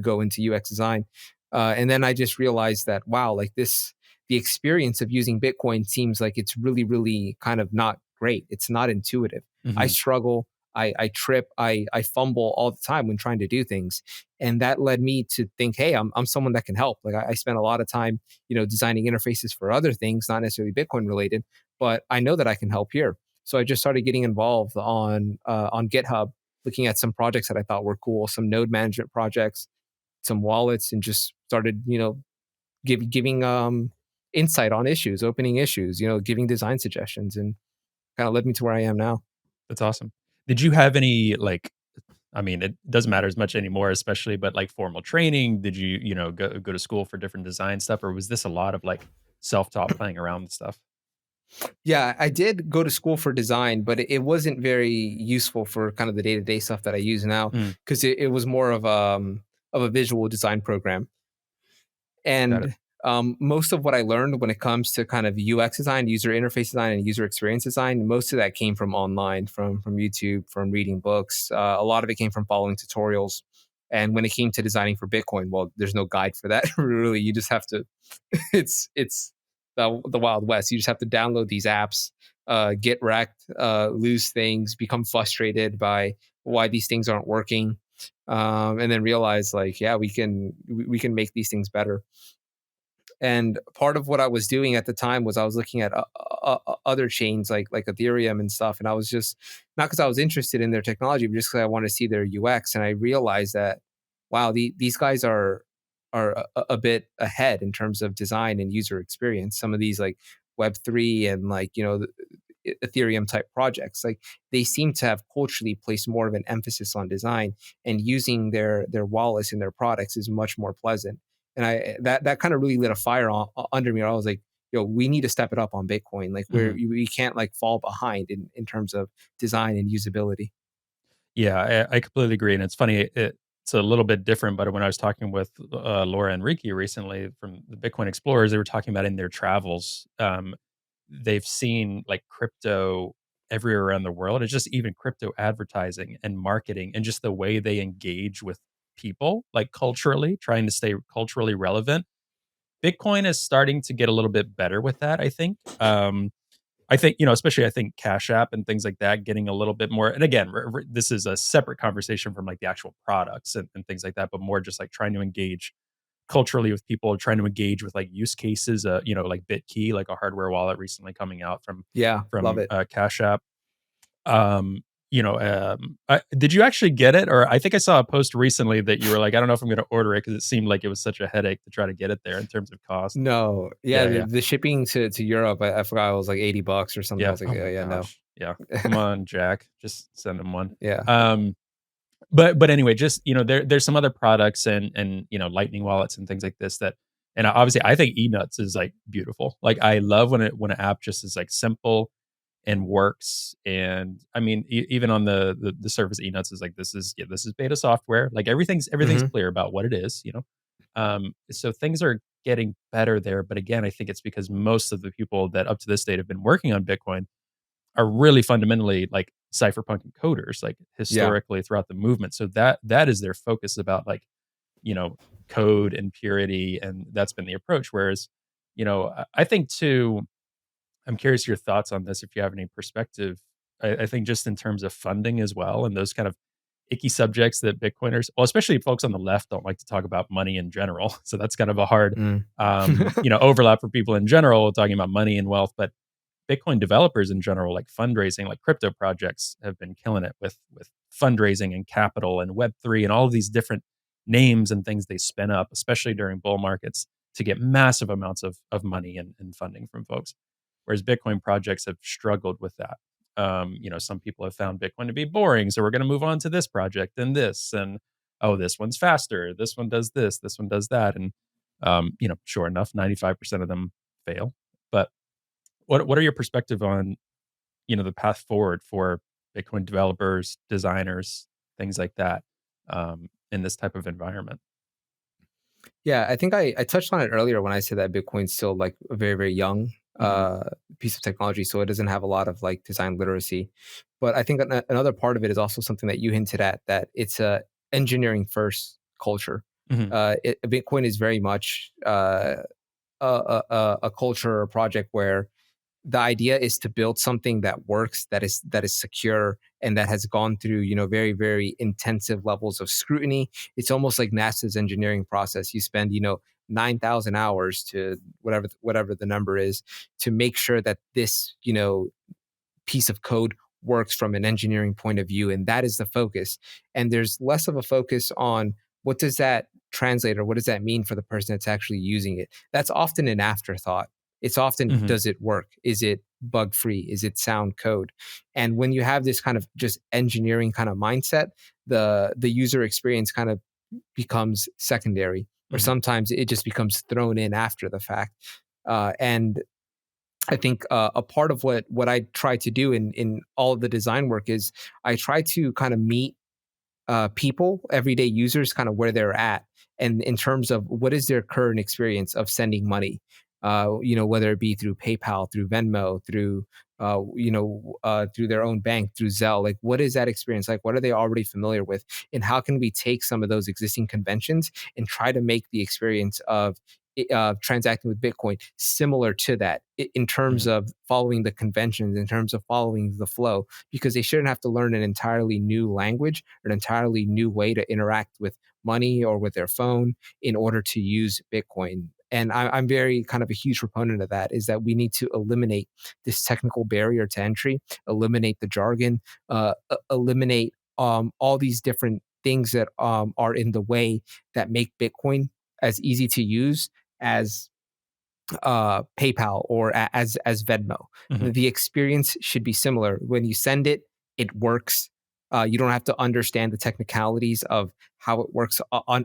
go into UX design, and then I just realized that wow, like the experience of using Bitcoin seems like it's really really kind of not great. It's not intuitive. I Hmm. struggle. I trip. I fumble all the time when trying to do things, and that led me to think, hey, I'm someone that can help. Like I spent a lot of time, designing interfaces for other things, not necessarily Bitcoin related, but I know that I can help here. So I just started getting involved on GitHub, looking at some projects that I thought were cool, some node management projects, some wallets, and just started, giving insight on issues, opening issues, giving design suggestions, and kind of led me to where I am now. That's awesome. Did you have any like, I mean, it doesn't matter as much anymore, especially, but like formal training? Did you, go to school for different design stuff, or was this a lot of like self-taught playing around with stuff? Yeah, I did go to school for design, but it wasn't very useful for kind of the day to day stuff that I use now Mm, because it was more of a visual design program. got it. And most of what I learned when it comes to kind of UX design, user interface design, and user experience design, most of that came from online, from YouTube, from reading books. A lot of it came from following tutorials. And when it came to designing for Bitcoin, well, there's no guide for that. Really, you just have to. It's the Wild West. You just have to download these apps, get wrecked, lose things, become frustrated by why these things aren't working, and then realize like, yeah, we can make these things better. And part of what I was doing at the time was I was looking at other chains like Ethereum and stuff, and I was just not because I was interested in their technology, but just because I want to see their UX. And I realized that wow, these guys are a bit ahead in terms of design and user experience. Some of these like Web3 and like Ethereum type projects, like they seem to have culturally placed more of an emphasis on design, and using their wallets and their products is much more pleasant. And that kind of really lit a fire under me. I was like, yo, we need to step it up on Bitcoin. Like Mhm. we can't like fall behind in terms of design and usability. Yeah, I completely agree, and it's funny, it's a little bit different, but when I was talking with, Laura and Ricky recently from the Bitcoin Explorers, they were talking about in their travels, they've seen, like, crypto everywhere around the world. It's just even crypto advertising and marketing and just the way they engage with people, like, culturally, trying to stay culturally relevant. Bitcoin is starting to get a little bit better with that, I think. I think, especially I think Cash App and things like that getting a little bit more, and again, this is a separate conversation from like the actual products and things like that, but more just like trying to engage culturally with people, trying to engage with like use cases, like BitKey, like a hardware wallet recently coming out from Yeah, love it. Cash App. Um, did you actually get it? Or I think I saw a post recently that you were like, I don't know if I'm going to order it because it seemed like it was such a headache to try to get it there in terms of cost. No, yeah, Yeah, the, yeah. the shipping to Europe, I forgot it was like $80 or something. I Yeah. was like, Oh oh my yeah, no, gosh. Yeah. Come on, Jack. Just send him one. yeah, Um, but anyway, just there's some other products and lightning wallets and things like this that, and obviously I think eNuts is like beautiful. Like I love when an app just is like simple and works. And I mean, even on the surface, eNuts is like this is beta software. Like everything's hmm clear about what it is. So things are getting better there. But again, I think it's because most of the people that up to this date have been working on Bitcoin are really fundamentally like cypherpunk encoders, like yeah, historically throughout the movement. So that is their focus about like, you know, code and purity, and that's been the approach. Whereas, I think too, I'm curious your thoughts on this if you have any perspective. I think just in terms of funding as well, and those kind of icky subjects that Bitcoiners, well, especially folks on the left, don't like to talk about money in general. So that's kind of a hard, mm. overlap for people in general talking about money and wealth. But Bitcoin developers in general, like fundraising, like crypto projects, have been killing it with fundraising and capital and Web3 and all of these different names and things they spin up, especially during bull markets. to get massive amounts of money and funding from folks. Whereas Bitcoin projects have struggled with that. Some people have found Bitcoin to be boring, so we're going to move on to this project and this, and oh, this one's faster. This one does this one does that, and sure enough, 95% of them fail. But what are your perspective on the path forward for Bitcoin developers, designers, things like that, in this type of environment? Yeah, I think I touched on it earlier when I said that Bitcoin's still like a very, very young Hmm. piece of technology. So it doesn't have a lot of like design literacy. But I think another part of it is also something that you hinted at, that it's a engineering first culture. Hmm. Bitcoin is very much a culture or a project where the idea is to build something that works, that is secure, and that has gone through very, very intensive levels of scrutiny. It's almost like NASA's engineering process. You spend 9,000 hours to whatever the number is, to make sure that this piece of code works from an engineering point of view, and that is the focus. And there's less of a focus on what does that translate, or what does that mean for the person that's actually using it. That's often an afterthought. It's often, Hmm. does it work? Is it bug free? Is it sound code? And when you have this kind of just engineering kind of mindset, the user experience kind of becomes secondary, or Hmm. sometimes it just becomes thrown in after the fact. And I think a part of what I try to do in all of the design work is I try to kind of meet people, everyday users, kind of where they're at, and in terms of what is their current experience of sending money. Whether it be through PayPal, through Venmo, through their own bank, through Zelle. Like, what is that experience like? What are they already familiar with? And how can we take some of those existing conventions and try to make the experience of transacting with Bitcoin similar to that, in terms Hmm. of following the conventions, in terms of following the flow, because they shouldn't have to learn an entirely new language or an entirely new way to interact with money or with their phone in order to use Bitcoin. And I'm very kind of a huge proponent of that, is that we need to eliminate this technical barrier to entry, eliminate the jargon, eliminate all these different things that are in the way that make Bitcoin as easy to use as PayPal or as Venmo. Hmm. The experience should be similar. When you send it, it works. You don't have to understand the technicalities of how it works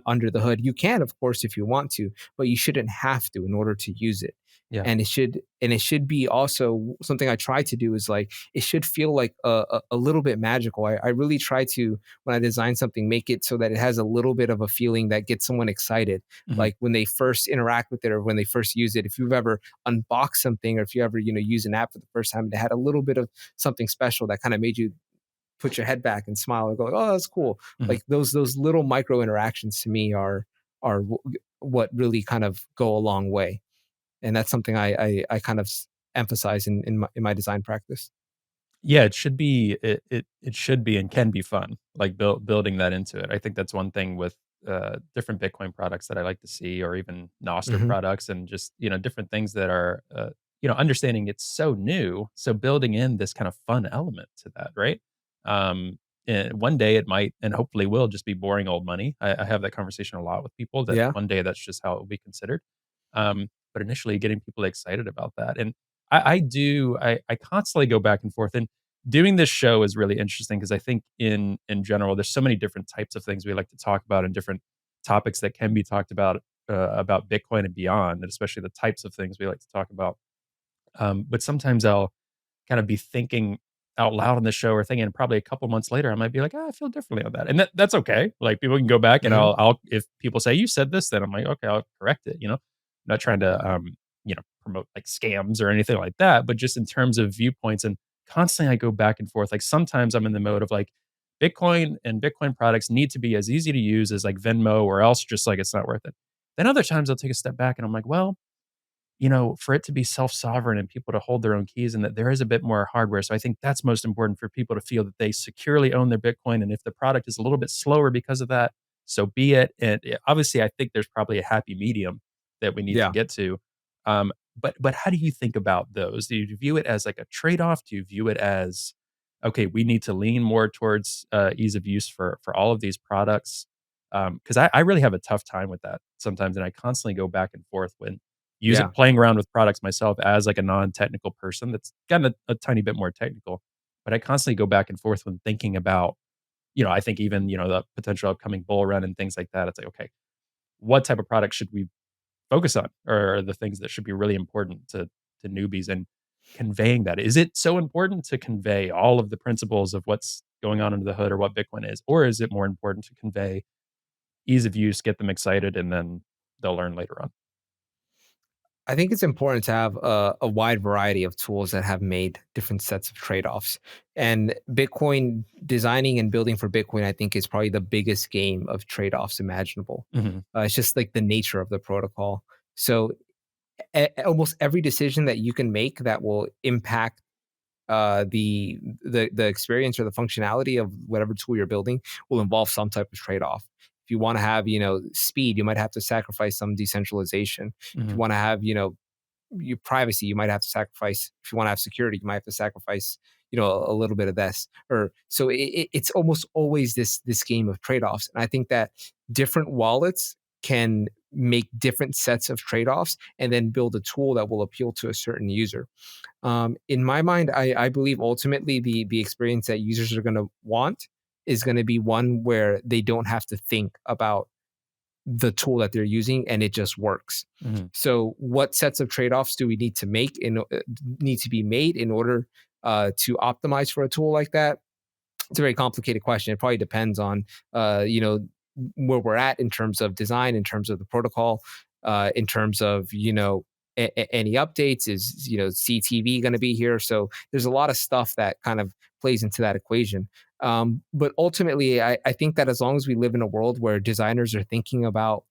under the hood. You can, of course, if you want to, but you shouldn't have to in order to use it. Yeah. And it should be also something I try to do, is like it should feel like a little bit magical. I really try to, when I design something, make it so that it has a little bit of a feeling that gets someone excited, Hmm. like when they first interact with it or when they first use it. If you've ever unboxed something, or if you ever use an app for the first time, and it had a little bit of something special that kind of made you put your head back and smile and go, oh, that's cool. Hmm. Like those little micro interactions to me are what really kind of go a long way. And that's something I kind of emphasize in my design practice. Yeah, it should be and can be fun, like building that into it. I think that's one thing with different Bitcoin products that I like to see, or even nostr Hmm. products, and just different things that are understanding it's so new, so building in this kind of fun element to that, right? Um, and one day it might, and hopefully will, just be boring old money. I have that conversation a lot with people, that Yeah. one day that's just how it will be considered. But initially, getting people excited about that, and I constantly go back and forth, and doing this show is really interesting because I think in general, there's so many different types of things we like to talk about, and different topics that can be talked about Bitcoin and beyond, and especially the types of things we like to talk about. But sometimes I'll kind of be thinking out loud on the show, or thinking probably a couple months later, I might be like, "Ah, I feel differently on that." And that's okay. Like, people can go back, and Hmm. I'll if people say, "You said this," then I'm like, "Okay, I'll correct it," you know? I'm not trying to, promote, like, scams or anything like that, but just in terms of viewpoints, and constantly I go back and forth. Like, sometimes I'm in the mode of, like, Bitcoin and Bitcoin products need to be as easy to use as, like, Venmo, or else just, like, it's not worth it. Then other times I'll take a step back and I'm like, "Well, for it to be self-sovereign and people to hold their own keys, and that there is a bit more hardware. So I think that's most important, for people to feel that they securely own their Bitcoin. And if the product is a little bit slower because of that, so be it." And obviously, I think there's probably a happy medium that we need to Yeah. get to. But how do you think about those? Do you view it as like a trade-off? Do you view it as, okay, we need to lean more towards ease of use for all of these products? Because I really have a tough time with that. sometimes, and I constantly go back and forth when Yeah. playing around with products myself as like a non-technical person that's gotten a tiny bit more technical. But I constantly go back and forth when thinking about, I think even, the potential upcoming bull run and things like that. It's like, okay, what type of product should we focus on, or are the things that should be really important to newbies, and conveying that. Is it so important to convey all of the principles of what's going on under the hood or what Bitcoin is? Or is it more important to convey ease of use, get them excited, and then they'll learn later on? I think it's important to have a wide variety of tools that have made different sets of trade-offs. And Bitcoin designing and building for Bitcoin, I think, is probably the biggest game of trade-offs imaginable. Mhm. It's just like the nature of the protocol. So almost every decision that you can make that will impact the experience or the functionality of whatever tool you're building will involve some type of trade-off. If you want to have, speed, you might have to sacrifice some decentralization. If you Mhm. want to have, your privacy, you might have to sacrifice. If you want to have security, you might have to sacrifice, a little bit of this. Or so it's almost always this game of trade-offs. And I think that different wallets can make different sets of trade-offs and then build a tool that will appeal to a certain user. In my mind, I believe ultimately the experience that users are going to want is going to be one where they don't have to think about the tool that they're using and it just works. Mhm. So, what sets of trade offs do we need to need to be made in order to optimize for a tool like that? It's a very complicated question. It probably depends on where we're at in terms of design, in terms of the protocol, in terms of any updates. Is CTV going to be here? So there's a lot of stuff that kind of plays into that equation. But ultimately, I think that as long as we live in a world where designers are thinking about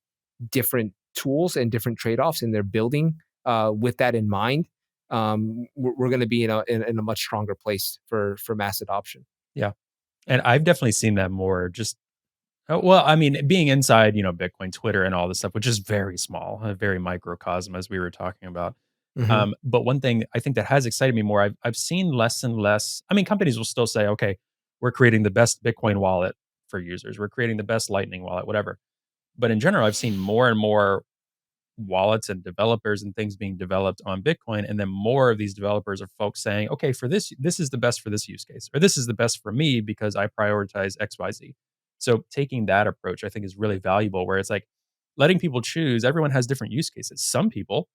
different tools and different trade-offs and they're building with that in mind, we're going to be in a much stronger place for mass adoption. Yeah, and I've definitely seen that more just well, I mean, being inside, Bitcoin, Twitter, and all this stuff, which is very small, a very microcosm, as we were talking about. Hmm. But one thing I think that has excited me more, I've seen less and less. I mean, companies will still say, okay, we're creating the best Bitcoin wallet for users. We're creating the best Lightning wallet, whatever. But in general, I've seen more and more wallets and developers and things being developed on Bitcoin. And then more of these developers are folks saying, okay, for this is the best for this use case, or this is the best for me because I prioritize XYZ. So taking that approach, I think, is really valuable, where it's like letting people choose. Everyone has different use cases. Some people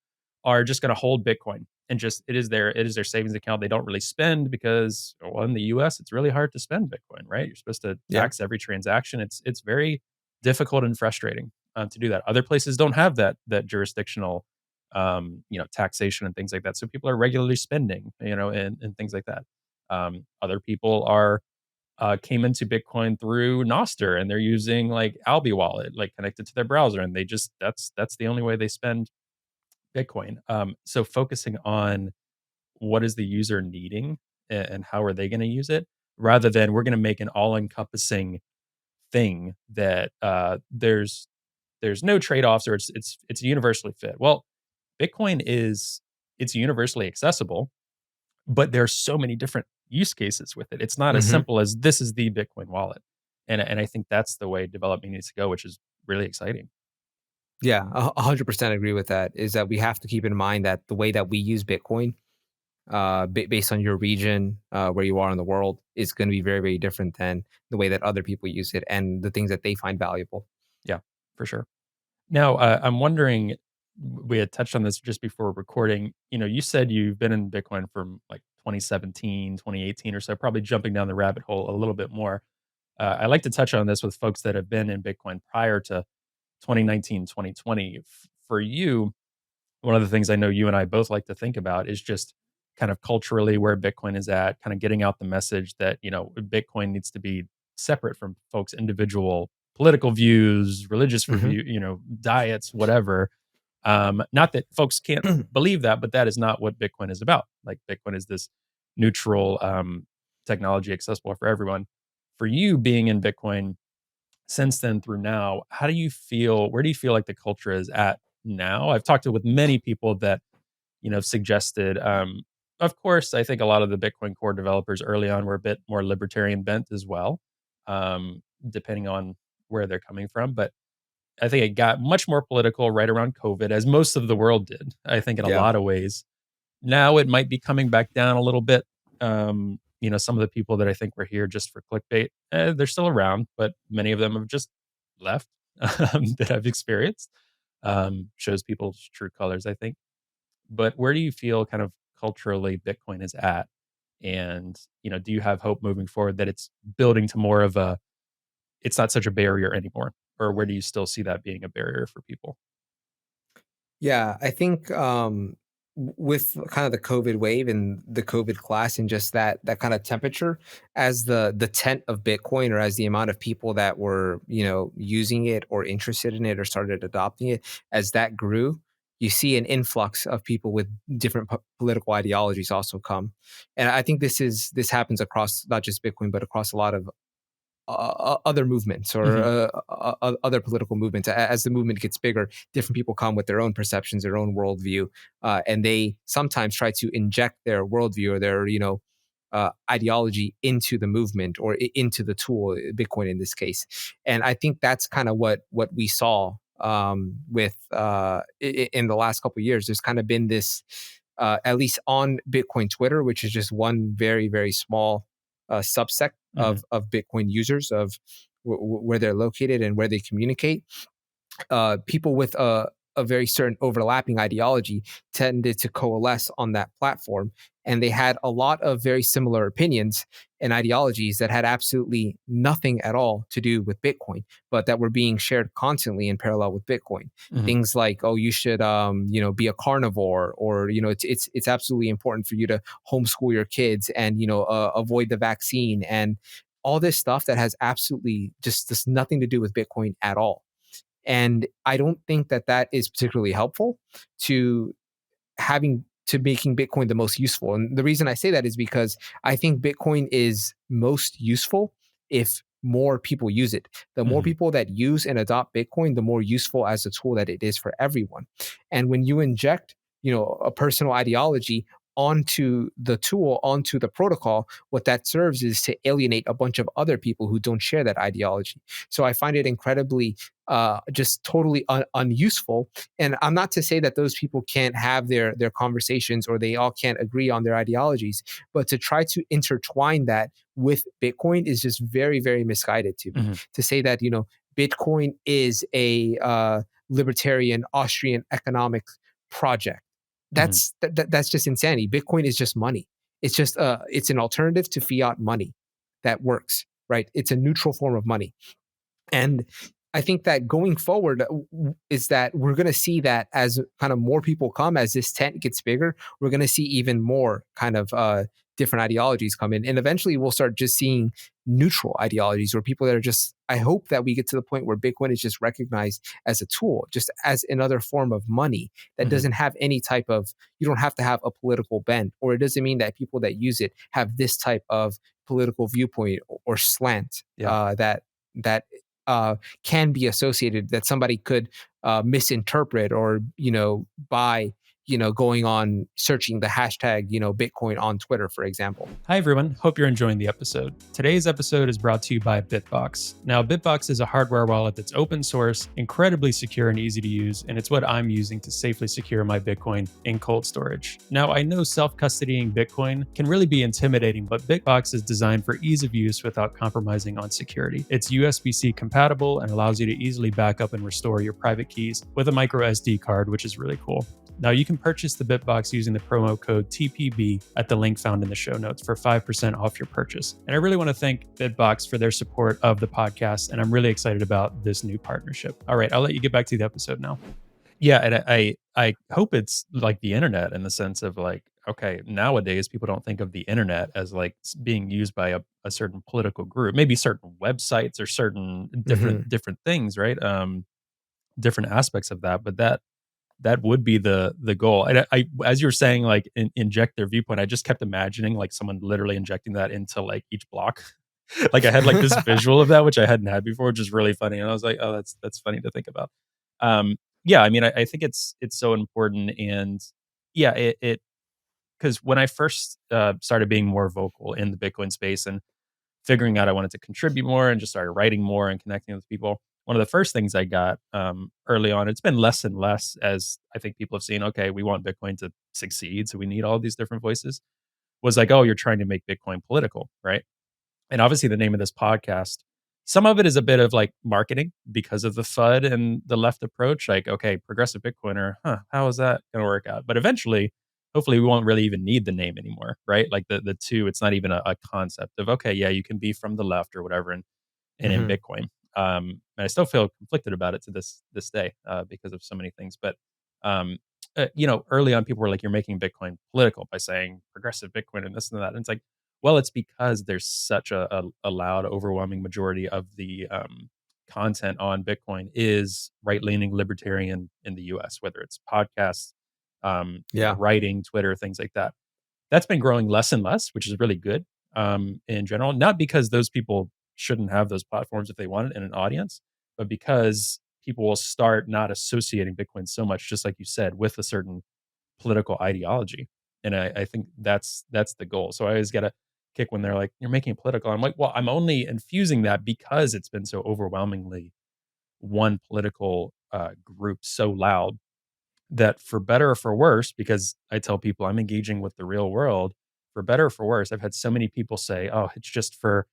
are just going to hold Bitcoin and just it is their savings account. They don't really spend because, well, in the US, it's really hard to spend Bitcoin, right? You're supposed to Yeah. tax every transaction. It's very difficult and frustrating to do that. Other places don't have that jurisdictional, taxation and things like that. So people are regularly spending, and things like that. Other people are came into Bitcoin through Nostr, and they're using like Albi Wallet, like connected to their browser, and they just that's the only way they spend Bitcoin. So focusing on what is the user needing, and how are they going to use it, rather than we're going to make an all encompassing thing that there's no trade-offs, or it's universally fit. Well, Bitcoin is it's universally accessible, but there's so many different use cases with it. It's not as Hmm. simple as this is the Bitcoin wallet. And I think that's the way development needs to go, which is really exciting. Yeah, 100% agree with that. Is that we have to keep in mind that the way that we use Bitcoin, based on your region, where you are in the world, is going to be very, very different than the way that other people use it and the things that they find valuable. Yeah, for sure. Now, I'm wondering, we had touched on this just before recording. You said you've been in Bitcoin from like 2017, 2018 or so, probably jumping down the rabbit hole a little bit more. I like to touch on this with folks that have been in Bitcoin prior to 2019, 2020. For you, one of the things I know you and I both like to think about is just kind of culturally where Bitcoin is at, kind of getting out the message that, Bitcoin needs to be separate from folks' individual political views, religious Hmm. review, diets, whatever. Not that folks can't believe that, but that is not what Bitcoin is about. Like Bitcoin is this neutral technology accessible for everyone. For you being in Bitcoin since then through now, how do you feel? Where do you feel like the culture is at now? I've talked with many people that have suggested. Of course, I think a lot of the Bitcoin core developers early on were a bit more libertarian bent as well, depending on where they're coming from. But I think it got much more political right around COVID, as most of the world did, I think, in a Yeah. lot of ways. Now it might be coming back down a little bit. Some of the people that I think were here just for clickbait, they're still around, but many of them have just left that I've experienced. Shows people's true colors, I think. But where do you feel kind of culturally Bitcoin is at? And, do you have hope moving forward that it's building to more of it's not such a barrier anymore? Or where do you still see that being a barrier for people? Yeah, I think with kind of the COVID wave and the COVID class and just that kind of temperature, as the tent of Bitcoin, or as the amount of people that were using it or interested in it or started adopting it, as that grew, you see an influx of people with different political ideologies also come. And I think this happens across not just Bitcoin but across a lot of other movements, or Hmm. other political movements. As the movement gets bigger, different people come with their own perceptions, their own worldview, and they sometimes try to inject their worldview or their ideology into the movement, or into the tool, Bitcoin in this case. And I think that's kind of what we saw with in the last couple of years. There's kind of been this, at least on Bitcoin Twitter, which is just one very very small subsect Hmm. of Bitcoin users, of where they're located and where they communicate. People with a very certain overlapping ideology tended to coalesce on that platform. And they had a lot of very similar opinions and ideologies that had absolutely nothing at all to do with Bitcoin, but that were being shared constantly in parallel with Bitcoin. Hmm. Things like, oh, you should, be a carnivore, or it's absolutely important for you to homeschool your kids, and avoid the vaccine, and all this stuff that has absolutely just nothing to do with Bitcoin at all. And I don't think that is particularly helpful to making Bitcoin the most useful. And the reason I say that is because I think Bitcoin is most useful if more people use it. The more Hmm. people that use and adopt Bitcoin, the more useful as a tool that it is for everyone. And when you inject, a personal ideology onto the tool, onto the protocol, what that serves is to alienate a bunch of other people who don't share that ideology. So I find it incredibly just totally unuseful. And I'm not to say that those people can't have their conversations, or they all can't agree on their ideologies, but to try to intertwine that with Bitcoin is just very very misguided to me. Hmm. To say that Bitcoin is a libertarian Austrian economic project, Hmm. that's just insanity. Bitcoin is just money. It's an alternative to fiat money that works, right? It's a neutral form of money. And I think that going forward, is that we're going to see that as kind of more people come, as this tent gets bigger, we're going to see even more kind of different ideologies come in. And eventually we'll start just seeing neutral ideologies, or people that are just, I hope that we get to the point where Bitcoin is just recognized as a tool, just as another form of money that Hmm. doesn't have any type of, you don't have to have a political bent, or it doesn't mean that people that use it have this type of political viewpoint or slant Yeah. that can be associated, that somebody could misinterpret, or by going on searching the hashtag Bitcoin on Twitter, for example. Hi, everyone. Hope you're enjoying the episode. Today's episode is brought to you by Bitbox. Now, Bitbox is a hardware wallet that's open source, incredibly secure and easy to use, and it's what I'm using to safely secure my Bitcoin in cold storage. Now, I know self custodying Bitcoin can really be intimidating, but Bitbox is designed for ease of use without compromising on security. It's USB-C compatible and allows you to easily back up and restore your private keys with a micro SD card, which is really cool. Now, you can purchase the Bitbox using the promo code TPB at the link found in the show notes for 5% off your purchase. And I really want to thank Bitbox for their support of the podcast, and I'm really excited about this new partnership. All right, I'll let you get back to the episode now. Yeah, and I hope it's like the internet, in the sense of like, okay, nowadays people don't think of the internet as like being used by a certain political group, maybe certain websites or certain Hmm. different things, right? Different aspects of that, but that would be the goal. And as you were saying, like inject their viewpoint, I just kept imagining like someone literally injecting that into like each block. Like I had like this visual of that, which I hadn't had before, which is really funny. And I was like, oh, that's funny to think about. Yeah, I mean, I think it's so important, and yeah, it because when I first started being more vocal in the Bitcoin space and figuring out I wanted to contribute more and just started writing more and connecting with people, one of the first things I got early on, it's been less and less as I think people have seen, okay, we want Bitcoin to succeed. So we need all these different voices. Was like, oh, you're trying to make Bitcoin political, right? And obviously the name of this podcast, some of it is a bit of like marketing because of the FUD and the left approach. Like, okay, progressive Bitcoiner, how is that going to work out? But eventually, hopefully, we won't really even need the name anymore, right? Like the two, it's not even a concept of okay, yeah, you can be from the left or whatever, and in Hmm. Bitcoin. And I still feel conflicted about it to this day because of so many things. But early on, people were like, "You're making Bitcoin political by saying progressive Bitcoin and this and that." And it's like, well, it's because there's such a loud, overwhelming majority of the content on Bitcoin is right leaning libertarian in the U.S. Whether it's podcasts, Yeah. writing, Twitter, things like that. That's been growing less and less, which is really good, in general. Not because those people shouldn't have those platforms if they want it in an audience, but because people will start not associating Bitcoin so much, just like you said, with a certain political ideology. And I think that's the goal. So I always get a kick when they're like, "You're making it political." I'm like, "Well, I'm only infusing that because it's been so overwhelmingly one political group so loud that for better or for worse, because I tell people I'm engaging with the real world, for better or for worse, I've had so many people say, "Oh, it's just for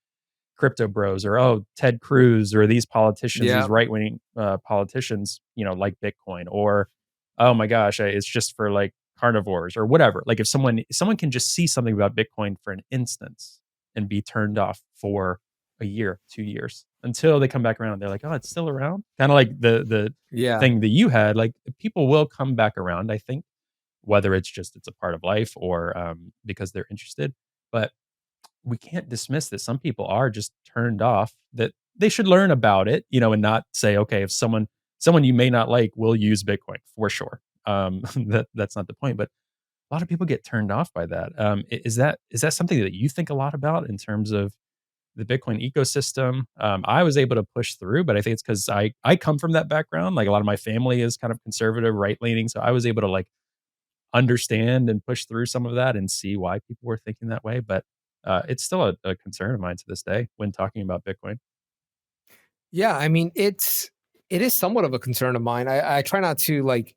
crypto bros," or "Oh, Ted Cruz," or "These politicians, these Yeah. right wing politicians, like Bitcoin," or "Oh my gosh, it's just for like carnivores," or whatever. Like if someone can just see something about Bitcoin for an instance and be turned off for a year, 2 years until they come back around. They're like, "Oh, it's still around." Kind of like the Yeah. thing that you had. Like people will come back around. I think whether it's a part of life or because they're interested, but we can't dismiss that some people are just turned off, that they should learn about it, and not say, okay, if someone you may not like will use Bitcoin for sure. That's not the point, but a lot of people get turned off by that. Is that something that you think a lot about in terms of the Bitcoin ecosystem? I was able to push through, but I think it's because I come from that background. Like a lot of my family is kind of conservative, right leaning, so I was able to like understand and push through some of that and see why people were thinking that way. But it's still a concern of mine to this day when talking about Bitcoin. Yeah. I mean, it is somewhat of a concern of mine. I try not to like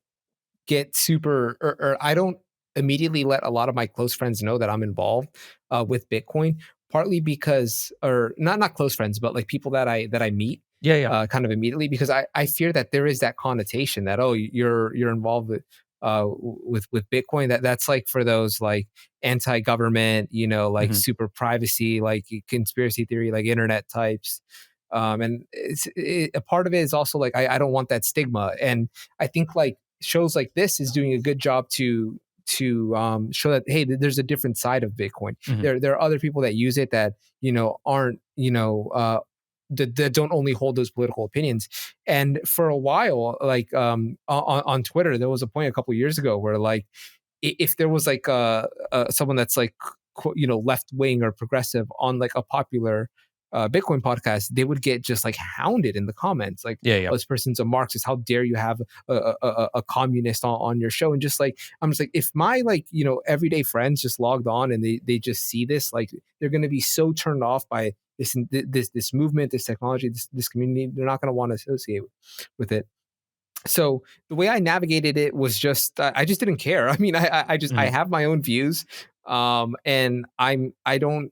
get super, or I don't immediately let a lot of my close friends know that I'm involved with Bitcoin, partly because, or not close friends, but like people that I meet Yeah, yeah. kind of immediately, because I fear that there is that connotation that, oh, you're involved with Bitcoin, that's like for those like anti-government, like Mhm, super privacy, like conspiracy theory, like internet types. And a part of it is also like I don't want that stigma, and I think like shows like this is doing a good job to show that, hey, there's a different side of Bitcoin. mhm, There are other people that use it that aren't that don't only hold those political opinions. And for a while, like on Twitter, there was a point a couple years ago where like if there was like someone that's like left wing or progressive on like a popular Bitcoin podcast, they would get just like hounded in the comments, like, yeah, yeah. "Oh, this person's a Marxist. How dare you have a communist on your show?" And just like I'm just like, if my like everyday friends just logged on and they just see this, like they're going to be so turned off by this movement, this technology, this community, they're not going to want to associate with it. So the way I navigated it was just I just didn't care. I mean, I just I Mhm, have my own views, and I don't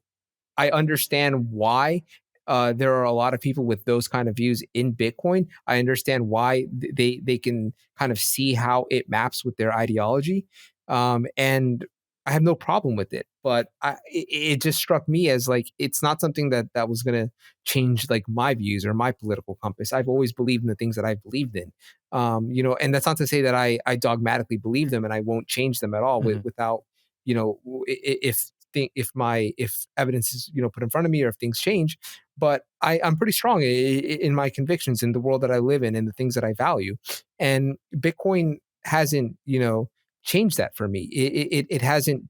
I understand why there are a lot of people with those kind of views in Bitcoin. I understand why they can kind of see how it maps with their ideology, and I have no problem with it. But it just struck me as like it's not something that was going to change like my views or my political compass. I've always believed in the things that I believed in, and that's not to say that I dogmatically believe them and I won't change them at all mhm, without if evidence is put in front of me or if things change. But I'm pretty strong in my convictions in the world that I live in and the things that I value, and Bitcoin hasn't changed that for me. It hasn't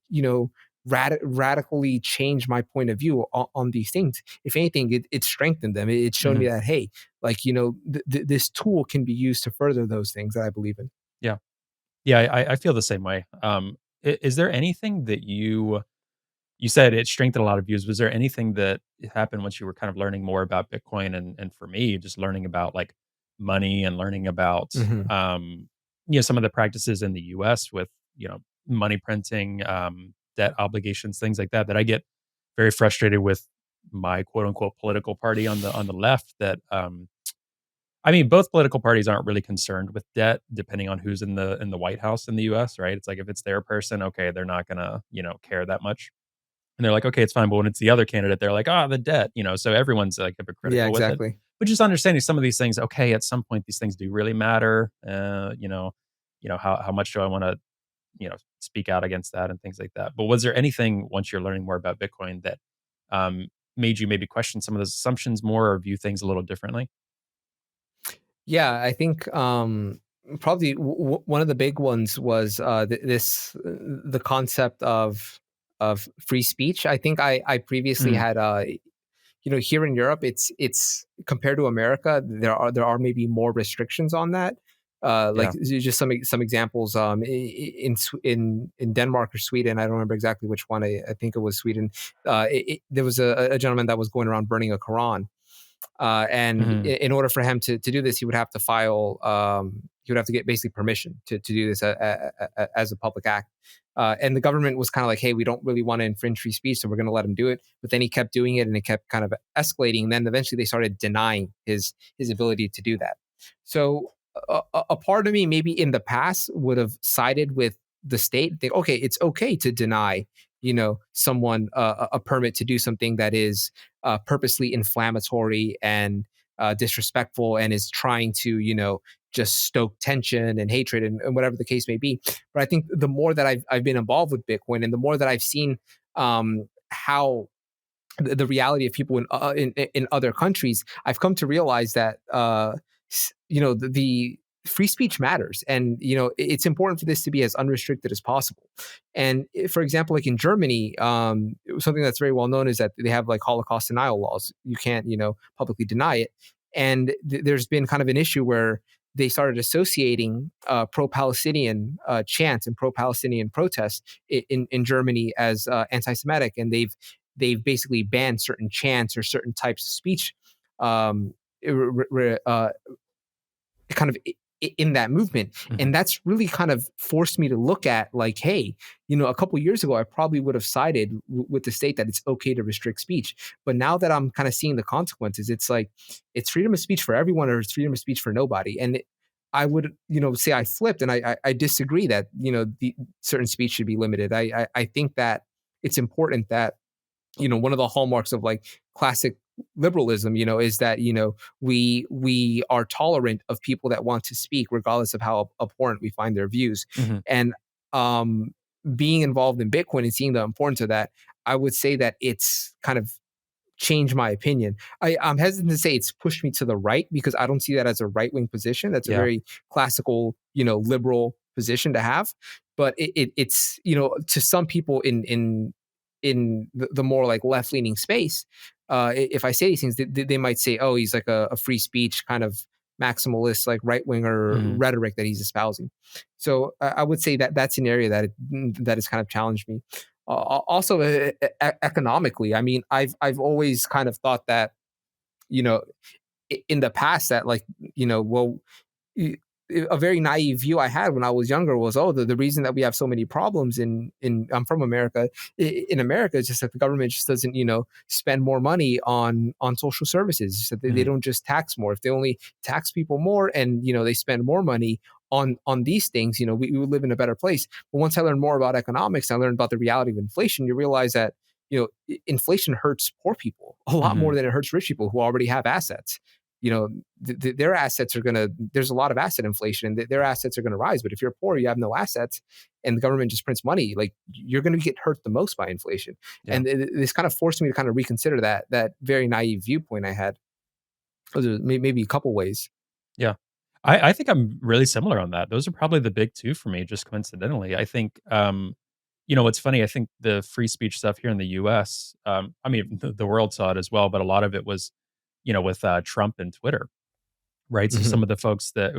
radically changed my point of view on these things. If anything, it strengthened them. It's shown me mhm. that, hey, like this tool can be used to further those things that I believe in. Yeah. Yeah, I feel the same way. Is there anything that you you said it strengthened a lot of views. Was there anything that happened once you were kind of learning more about Bitcoin? And for me, just learning about like money and learning about, Mhm. some of the practices in the US with, money printing, debt obligations, things like that, that I get very frustrated with my quote unquote political party on the left that, I mean, both political parties aren't really concerned with debt, depending on who's in the White House in the US, right? It's like if it's their person, okay, they're not gonna, care that much. And they're like, "Okay, it's fine." But when it's the other candidate, they're like, "Ah, the debt," so everyone's, like, Yeah, hypocritical with it. exactly. But just understanding some of these things, okay, at some point, these things do really matter. How much do I wanna, speak out against that and things like that. But was there anything once you're learning more about Bitcoin that, um, made you maybe question some of those assumptions more or view things a little differently? Yeah, I think probably one of the big ones was the concept of free speech. I think I previously Mm, had here in Europe, it's compared to America, there are maybe more restrictions on that. Like yeah. just some examples. In Denmark or Sweden, I don't remember exactly which one. I think it was Sweden. There was a gentleman that was going around burning a Quran, and Mhm, in order for him to do this, he would have to file. He would have to get basically permission to do this as a public act. And the government was kind of like, "Hey, we don't really want to infringe free speech, so we're going to let him do it." But then he kept doing it, and it kept kind of escalating. And then eventually, they started denying his ability to do that. So a part of me, maybe in the past, would have sided with the state. Think, okay, it's okay to deny, someone a permit to do something that is purposely inflammatory and disrespectful and is trying to, just stoke tension and hatred and whatever the case may be. But I think the more that I've been involved with Bitcoin and the more that I've seen how the reality of people in other countries, I've come to realize that the free speech matters, and it's important for this to be as unrestricted as possible. And for example, like in Germany, something that's very well known is that they have like Holocaust denial laws. You can't publicly deny it, and there's been kind of an issue where they started associating pro-Palestinian chants and pro-Palestinian protests in Germany as anti-Semitic, and they've basically banned certain chants or certain types of speech, um, kind of in that movement. mhm, And that's really kind of forced me to look at like, hey, a couple years ago, I probably would have sided with the state that it's okay to restrict speech. But now that I'm kind of seeing the consequences, it's like it's freedom of speech for everyone or it's freedom of speech for nobody. And I would, say I flipped and I disagree that, the certain speech should be limited. I think that it's important that one of the hallmarks of like classic liberalism, is that we are tolerant of people that want to speak regardless of how abhorrent we find their views. mhm, And um being involved in Bitcoin and seeing the importance of that, I would say that it's kind of changed my opinion. I'm hesitant to say it's pushed me to the right because I don't see that as a right wing position. That's a yeah, very classical, liberal position to have. But it's to some people in the more like left leaning space, if I say these things, they might say, "Oh, he's like a free speech kind of maximalist, like right winger mhm, rhetoric that he's espousing." So I would say that that's an area that has kind of challenged me. Also, economically, I mean, I've always kind of thought that you know in the past that like well y- a very naive view I had when I was younger was, oh, the reason that we have so many problems in I'm from America, in America is just that the government just doesn't spend more money on social services. It's just that they mhm, don't just tax more. If they only tax people more and they spend more money on these things, we would live in a better place. But once I learned more about economics, I learned about the reality of inflation. You realize that inflation hurts poor people a lot more mhm, than it hurts rich people who already have assets. you know their assets are going to, there's a lot of asset inflation and their assets are going to rise. But if you're poor, you have no assets, and the government just prints money, like you're going to get hurt the most by inflation. yeah, And this kind of forced me to kind of reconsider that very naive viewpoint I had. Maybe a couple ways. yeah. I think I'm really similar on that. Those are probably the big 2 for me, just coincidentally. I think, what's funny, I think the free speech stuff here in the US, I mean, the world saw it as well, but a lot of it was, with, Trump and Twitter. Right? So some Hmm. of the folks that,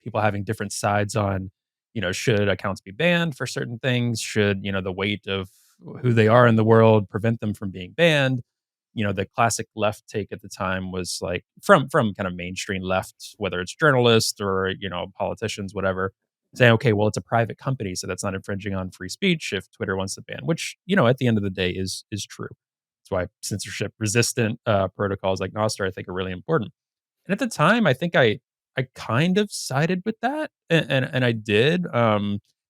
people having different sides on, should accounts be banned for certain things? Should, the weight of who they are in the world, prevent them from being banned. The classic left take at the time was like from kind of mainstream left, whether it's journalists or politicians, whatever, saying, okay, well, it's a private company, so that's not infringing on free speech if Twitter wants to ban, which at the end of the day is true. That's why censorship resistant protocols like nostr I think are really important. And at the time, I think I kind of sided with that, and I did.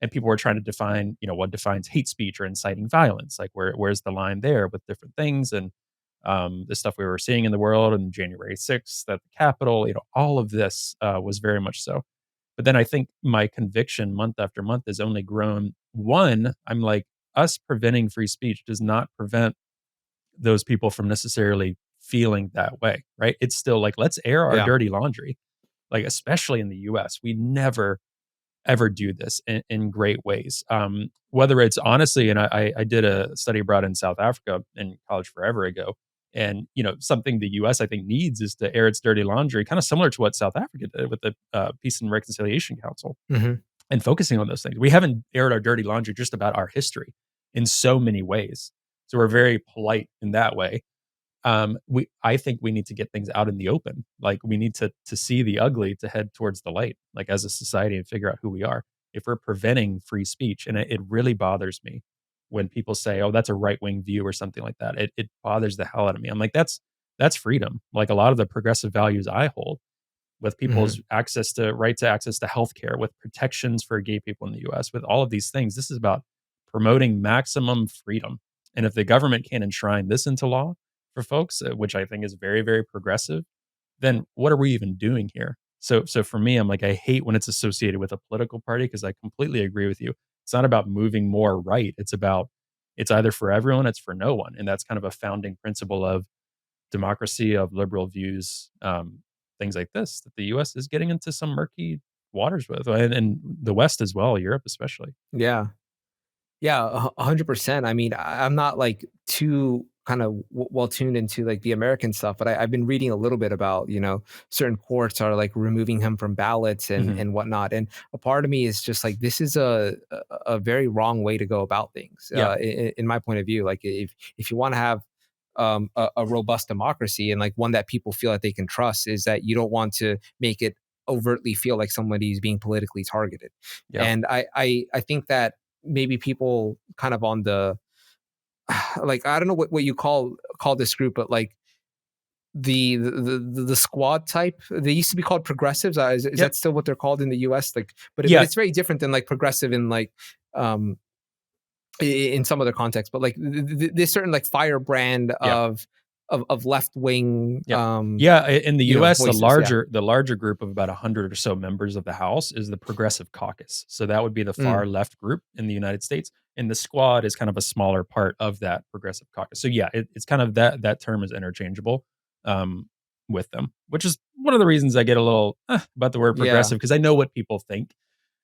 And people were trying to define, what defines hate speech or inciting violence, like where's the line there with different things, and the stuff we were seeing in the world, and January 6th at the Capitol, all of this was very much so. But then I think my conviction month after month has only grown. One, I'm like, us preventing free speech does not prevent those people from necessarily feeling that way, right? It's still like, let's air our Yeah. dirty laundry. Like, especially in the US, we never ever do this in great ways. Whether it's honestly, and I did a study abroad in South Africa in college forever ago. And, something the US I think needs is to air its dirty laundry, kind of similar to what South Africa did with the Peace and Reconciliation Council Hmm. and focusing on those things. We haven't aired our dirty laundry just about our history in so many ways. So we're very polite in that way. I think we need to get things out in the open. Like, we need to see the ugly to head towards the light, like as a society, and figure out who we are. If we're preventing free speech, and it really bothers me when people say, "Oh, that's a right wing view" or something like that. It bothers the hell out of me. I'm like, that's freedom. Like, a lot of the progressive values I hold, with people's Hmm. right to access to healthcare, with protections for gay people in the US, with all of these things. This is about promoting maximum freedom. And if the government can't enshrine this into law for folks, which I think is very, very progressive, then what are we even doing here? So for me, I'm like, I hate when it's associated with a political party, because I completely agree with you. It's not about moving more right. It's either for everyone, it's for no one. And that's kind of a founding principle of democracy, of liberal views, things like this, that the US is getting into some murky waters with, and the West as well, Europe especially. Yeah. Yeah, 100%. I mean, I'm not like too kind of well tuned into like the American stuff, but I've been reading a little bit about certain courts are like removing him from ballots and Mhm. whatnot. And a part of me is just like this is a very wrong way to go about things. Yeah. In my point of view, like if you want to have a robust democracy and like one that people feel that they can trust, is that you don't want to make it overtly feel like somebody's being politically targeted. Yeah. And I think that maybe people kind of on the like I don't know what you call this group, but like the squad type. They used to be called progressives. Is Yep. that still what they're called in the U.S.? Like, but Yeah. it's very different than like progressive in like um in some other context. But like this certain like firebrand Yeah. of left wing Yep. Yeah, in the US, the voices. Yeah. larger group of about 100 or so members of the House is the Progressive Caucus. So that would be the Mm, far left group in the United States, and the Squad is kind of a smaller part of that Progressive Caucus. So yeah, it's kind of that term is interchangeable, um, with them, which is one of the reasons I get a little, about the word yeah. progressive, because I know what people think,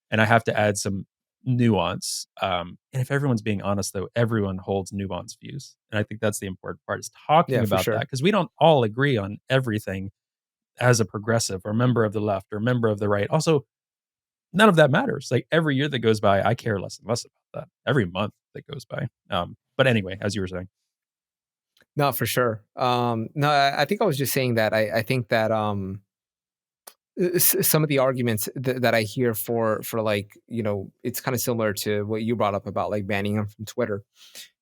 and I have to add some nuance. And if everyone's being honest, though, everyone holds nuanced views, and I think that's the important part, is talking Yeah. For about that, sure. because we don't all agree on everything as a progressive or member of the left or member of the right. Also, none of that matters. Like, every year that goes by, I care less and less about that. Every month that goes by. But anyway, as you were saying, No, for sure. No, I think I was just saying that I think that some of the arguments that I hear for like it's kind of similar to what you brought up about like banning him from Twitter.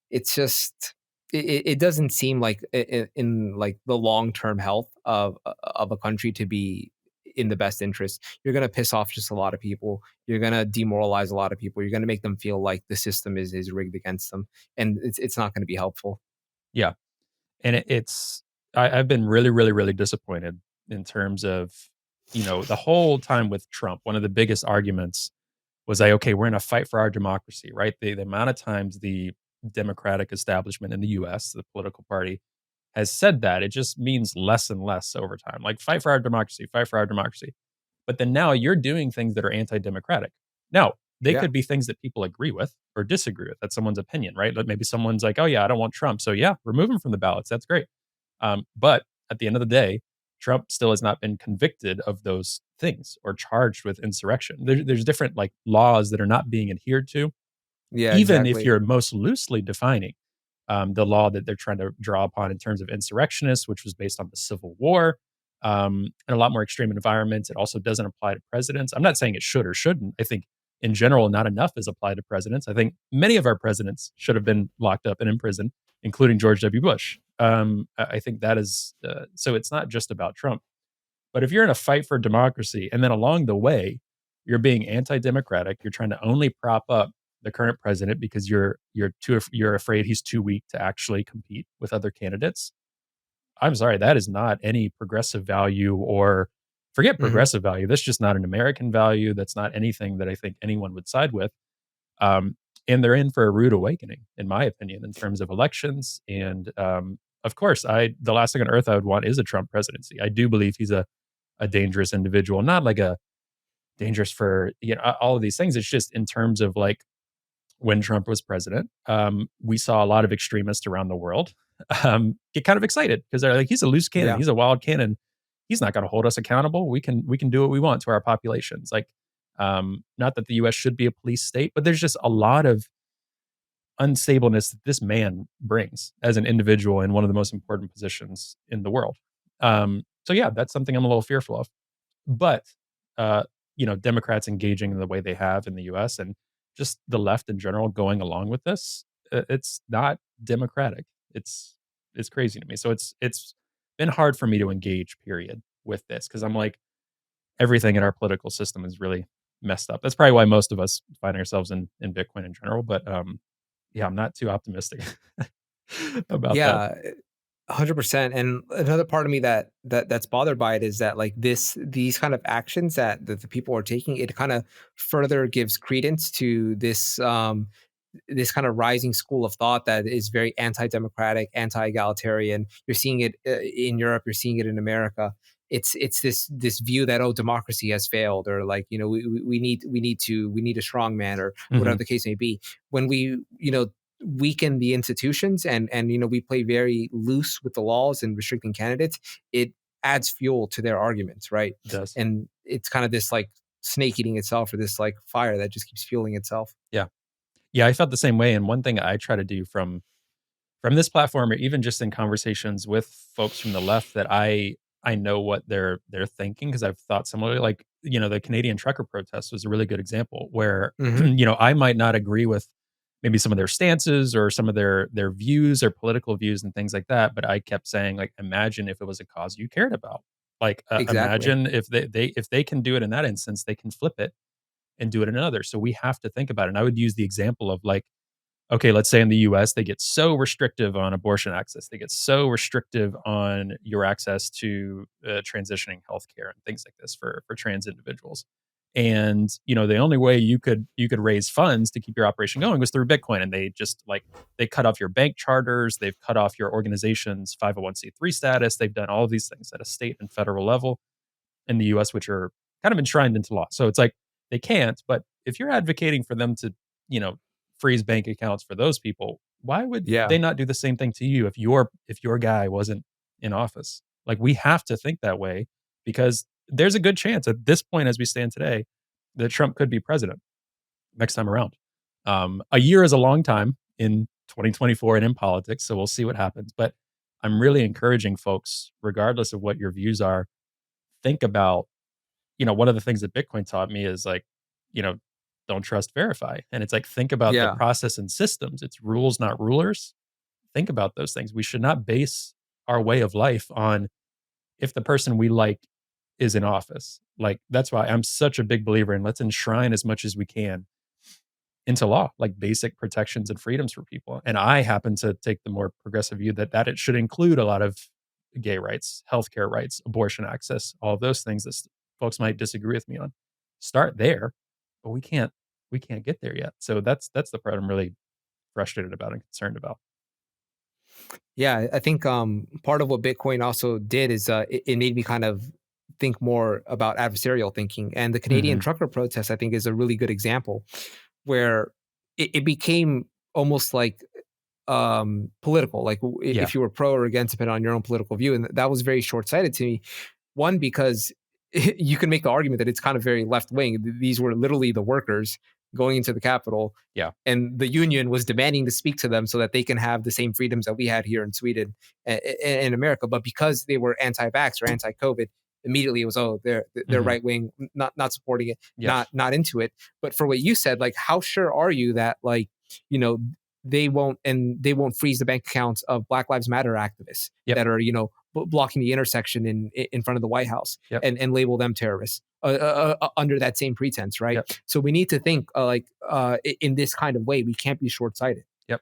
It's just it doesn't seem like in like the long term health of a country to be in the best interest. You're gonna piss off just a lot of people. You're gonna demoralize a lot of people. You're gonna make them feel like the system is rigged against them, and it's not gonna be helpful. yeah. And I've been really, really, really disappointed in terms of, the whole time with Trump. One of the biggest arguments was like, okay, we're in a fight for our democracy, right? The amount of times the Democratic establishment in the US, the political party, has said that, it just means less and less over time. Like, fight for our democracy, fight for our democracy. But then now you're doing things that are anti-democratic. Now, they Yeah, could be things that people agree with or disagree with. That's someone's opinion, right? Like, maybe someone's like, oh yeah, I don't want Trump. So yeah, remove him from the ballots. That's great. But at the end of the day, Trump still has not been convicted of those things or charged with insurrection. There's different like laws that are not being adhered to, Yeah, even if exactly. you're most loosely defining the law that they're trying to draw upon in terms of insurrectionists, which was based on the Civil War, in a lot more extreme environments. It also doesn't apply to presidents. I'm not saying it should or shouldn't. I think in general, not enough is applied to presidents. I think many of our presidents should have been locked up and in prison, including George W. Bush. I think that is so. It's not just about Trump. But if you're in a fight for democracy and then along the way you're being anti-democratic, you're trying to only prop up the current president because you're afraid he's too weak to actually compete with other candidates. I'm sorry, that is not any progressive value or forget Hmm. progressive value. That's just not an American value. That's not anything that I think anyone would side with. Um, and they're in for a rude awakening, in my opinion, in terms of elections. And of course, the last thing on earth I would want is a Trump presidency. I do believe he's a dangerous individual, not like a dangerous for all of these things. It's just in terms of like when Trump was president, we saw a lot of extremists around the world get kind of excited because they're like, he's a loose cannon, Yeah. he's a wild cannon, he's not going to hold us accountable. We can do what we want to our populations. Like, not that the U.S. should be a police state, but there's just a lot of unstableness that this man brings as an individual in one of the most important positions in the world. So yeah, that's something I'm a little fearful of. But, uh, Democrats engaging in the way they have in the US and just the left in general going along with this, it's not democratic. It's crazy to me. So it's been hard for me to engage, period, with this because I'm like, everything in our political system is really messed up. That's probably why most of us find ourselves in Bitcoin in general. But yeah, I'm not too optimistic about that. Yeah, 100%. And another part of me that's bothered by it is that like these kind of actions that the people are taking, it kind of further gives credence to this kind of rising school of thought that is very anti-democratic, anti-egalitarian. You're seeing it in Europe, you're seeing it in America. It's this view that, oh, democracy has failed, or like, we need a strong man, or whatever Mhm. the case may be. When we weaken the institutions, and we play very loose with the laws and restricting candidates, it adds fuel to their arguments, right? It does. And it's kind of this like snake eating itself, or this like fire that just keeps fueling itself. Yeah. Yeah, I felt the same way, and one thing I try to do from this platform or even just in conversations with folks from the left that I know what they're thinking because 'cause I've thought similarly, like, the Canadian trucker protest was a really good example where, Hmm. I might not agree with maybe some of their stances or some of their views or political views and things like that, but I kept saying, like, "Imagine if it was a cause you cared about." Like, Exactly. imagine if if they can do it in that instance, they can flip it and do it in another, so we have to think about it, and I would use the example of, like, okay, let's say in the US, they get so restrictive on abortion access. They get so restrictive on your access to transitioning healthcare and things like this for trans individuals. And the only way you could raise funds to keep your operation going was through Bitcoin. And they just like they cut off your bank charters, they've cut off your organization's 501(c)(3) status. They've done all of these things at a state and federal level in the US, which are kind of enshrined into law. So it's like they can't, but if you're advocating for them to, you know, freeze bank accounts for those people, why would Yeah. they not do the same thing to you if your guy wasn't in office? Like we have to think that way because there's a good chance at this point as we stand today that Trump could be president next time around. A year is a long time in 2024 and in politics, so we'll see what happens. But I'm really encouraging folks, regardless of what your views are, think about one of the things that Bitcoin taught me is like, you know, don't trust, verify. And it's like, think about the Yeah. process and systems. It's rules, not rulers. Think about those things. We should not base our way of life on if the person we like is in office. Like, that's why I'm such a big believer in let's enshrine as much as we can into law, like basic protections and freedoms for people. And I happen to take the more progressive view that it should include a lot of gay rights, healthcare rights, abortion access, all of those things that folks might disagree with me on. Start there, but we can't get there yet. So that's the part I'm really frustrated about and concerned about. Yeah, I think part of what Bitcoin also did is it made me kind of think more about adversarial thinking. And the Canadian Mhm. trucker protest, I think, is a really good example where it became almost like political, like Yeah. if you were pro or against, depending on your own political view. And that was very short sighted to me. One, because you can make the argument that it's kind of very left wing. These were literally the workers going into the Capitol. Yeah. And the union was demanding to speak to them so that they can have the same freedoms that we had here in Sweden and in America. But because they were anti-vax or anti-COVID, immediately it was, oh, they're Hmm. right wing, not supporting it, Yeah. not into it. But for what you said, like, how sure are you that, like, you know, they won't freeze the bank accounts of Black Lives Matter activists Yep. that are, blocking the intersection in front of the White House, Yep. and label them terrorists under that same pretense, right? Yep. So we need to think, in this kind of way. We can't be short sighted. Yep.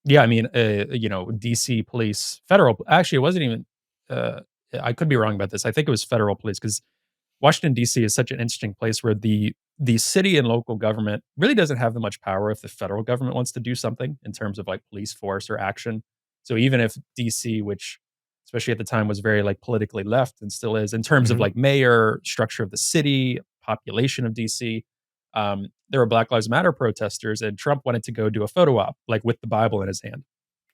Yeah, I mean, DC police, federal actually, it wasn't even, uh, I could be wrong about this. I think it was federal police because Washington, DC is such an interesting place where the city and local government really doesn't have that much power if the federal government wants to do something in terms of, like, police force or action. So even if DC, which especially at the time was very, like, politically left and still is in terms of, Mhm. like, mayor, structure of the city, population of DC, there were Black Lives Matter protesters, and Trump wanted to go do a photo op, like, with the Bible in his hand.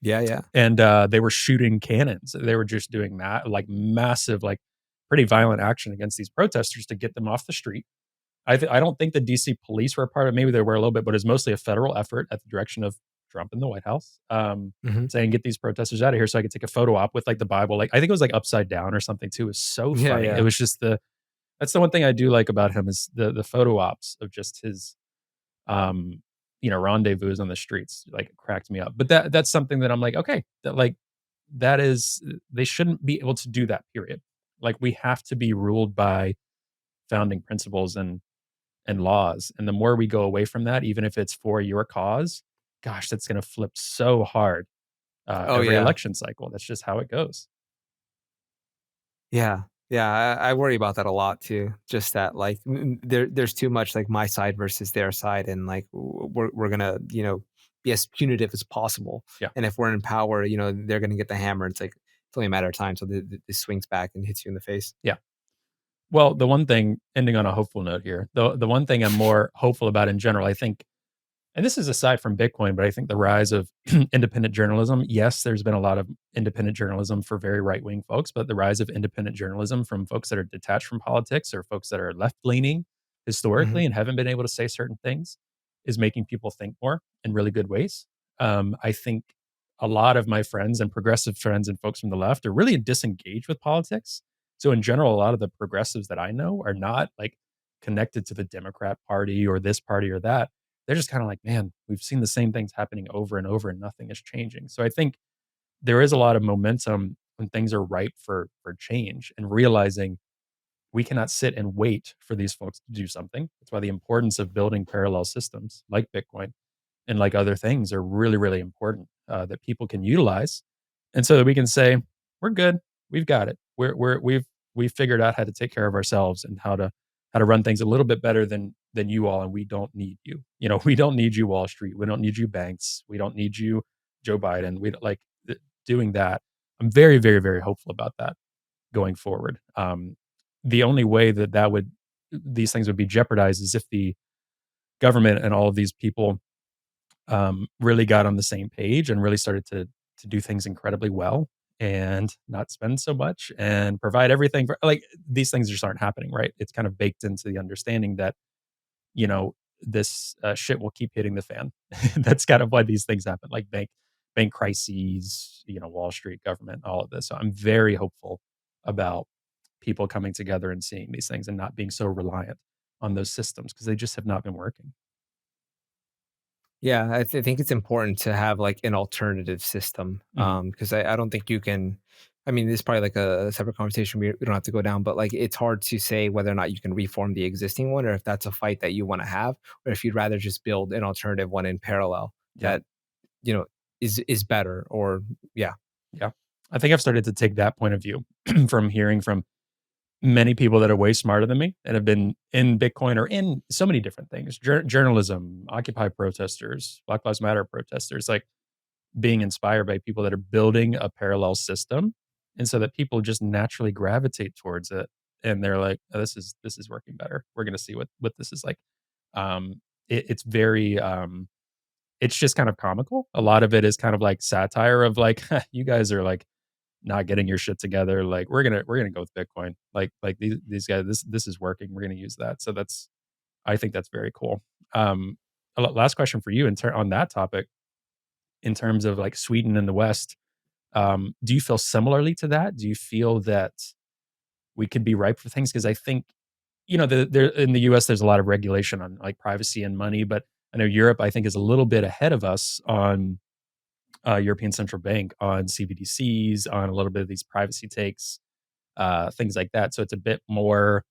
Yeah, yeah. And, they were shooting cannons. They were just doing like, massive, like, pretty violent action against these protesters to get them off the street. I don't think the DC police were a part of it. Maybe they were a little bit, but it's mostly a federal effort at the direction of Trump in the White House, Mhm. saying, "Get these protesters out of here so I could take a photo op with, like, the Bible." Like, I think it was, like, upside down or something too. It was so Yeah, funny. It yeah. was just that's the one thing I do like about him is the photo ops of just his, um, rendezvous on the streets, like, it cracked me up. But that's something that I'm like, "Okay, that is they shouldn't be able to do that, period." Like, we have to be ruled by founding principles and laws, and the more we go away from that, even if it's for your cause, gosh, that's gonna flip so hard, Oh, every yeah. election cycle. That's just how it goes. Yeah. Yeah, I worry about that a lot too. Just that, like, there's too much, like, my side versus their side, and, like, we're gonna, be as punitive as possible. Yeah, And if we're in power, they're gonna get the hammer. It's like it's only a matter of time so this swings back and hits you in the face. yeah. Well, the one thing ending on a hopeful note here, the one thing I'm more hopeful about in general, I think, and this is aside from Bitcoin, but I think the rise of independent journalism, yes, there's been a lot of independent journalism for very right wing folks, but the rise of independent journalism from folks that are detached from politics or folks that are left leaning Mhm. historically and haven't been able to say certain things is making people think more in really good ways. I think a lot of my friends and progressive friends and folks from the left are really disengaged with politics. So, in general, a lot of the progressives that I know are not like connected to the Democrat Party or this party or that. They're just kind of like, man, we've seen the same things happening over and over and nothing is changing. So I think there is a lot of momentum when things are ripe for change and realizing we cannot sit and wait for these folks to do something. That's why the importance of building parallel systems like Bitcoin and like other things are really, really important that people can utilize. And so that we can say, we're good. We've got it. We've figured out how to take care of ourselves and how to run things a little bit better than you all. And we don't need you. We don't need you, Wall Street. We don't need you, banks. We don't need you, Joe Biden. We don't doing that. I'm very, very, very hopeful about that going forward. The only way that these things would be jeopardized is if the government and all of these people really got on the same page and really started to do things incredibly well and not spend so much and provide everything for like these things just aren't happening, right? It's kind of baked into the understanding that this shit will keep hitting the fan. That's kind of why these things happen, like bank crises, Wall Street, government, all of this. So I'm very hopeful about people coming together and seeing these things and not being so reliant on those systems because they just have not been working. Yeah, think it's important to have, like, an alternative system, Mhm. because I don't think you can. I mean, this is probably like a separate conversation we don't have to go down, but, like, it's hard to say whether or not you can reform the existing one, or if that's a fight that you want to have, or if you'd rather just build an alternative one in parallel Yeah. that you know is better. Or yeah. Yeah. I think I've started to take that point of view from hearing from many people that are way smarter than me and have been in Bitcoin or in so many different things, journalism, Occupy protesters, Black Lives Matter protesters, like being inspired by people that are building a parallel system. And so that people just naturally gravitate towards it. And they're like, oh, this is working better. We're going to see what this is like. It's very, it's just kind of comical. A lot of it is kind of like satire of like, you guys are like, not getting your shit together. Like we're gonna go with Bitcoin. Like these guys, this is working. We're gonna use that. So I think that's very cool. Last question for you on that topic, in terms of like Sweden and the West. Do you feel similarly to that? Do you feel that we could be ripe for things? Because I think, there in the US, there's a lot of regulation on like privacy and money, but I know Europe, I think, is a little bit ahead of us on European Central Bank, on CBDCs, on a little bit of these privacy takes, things like that. So it's a bit more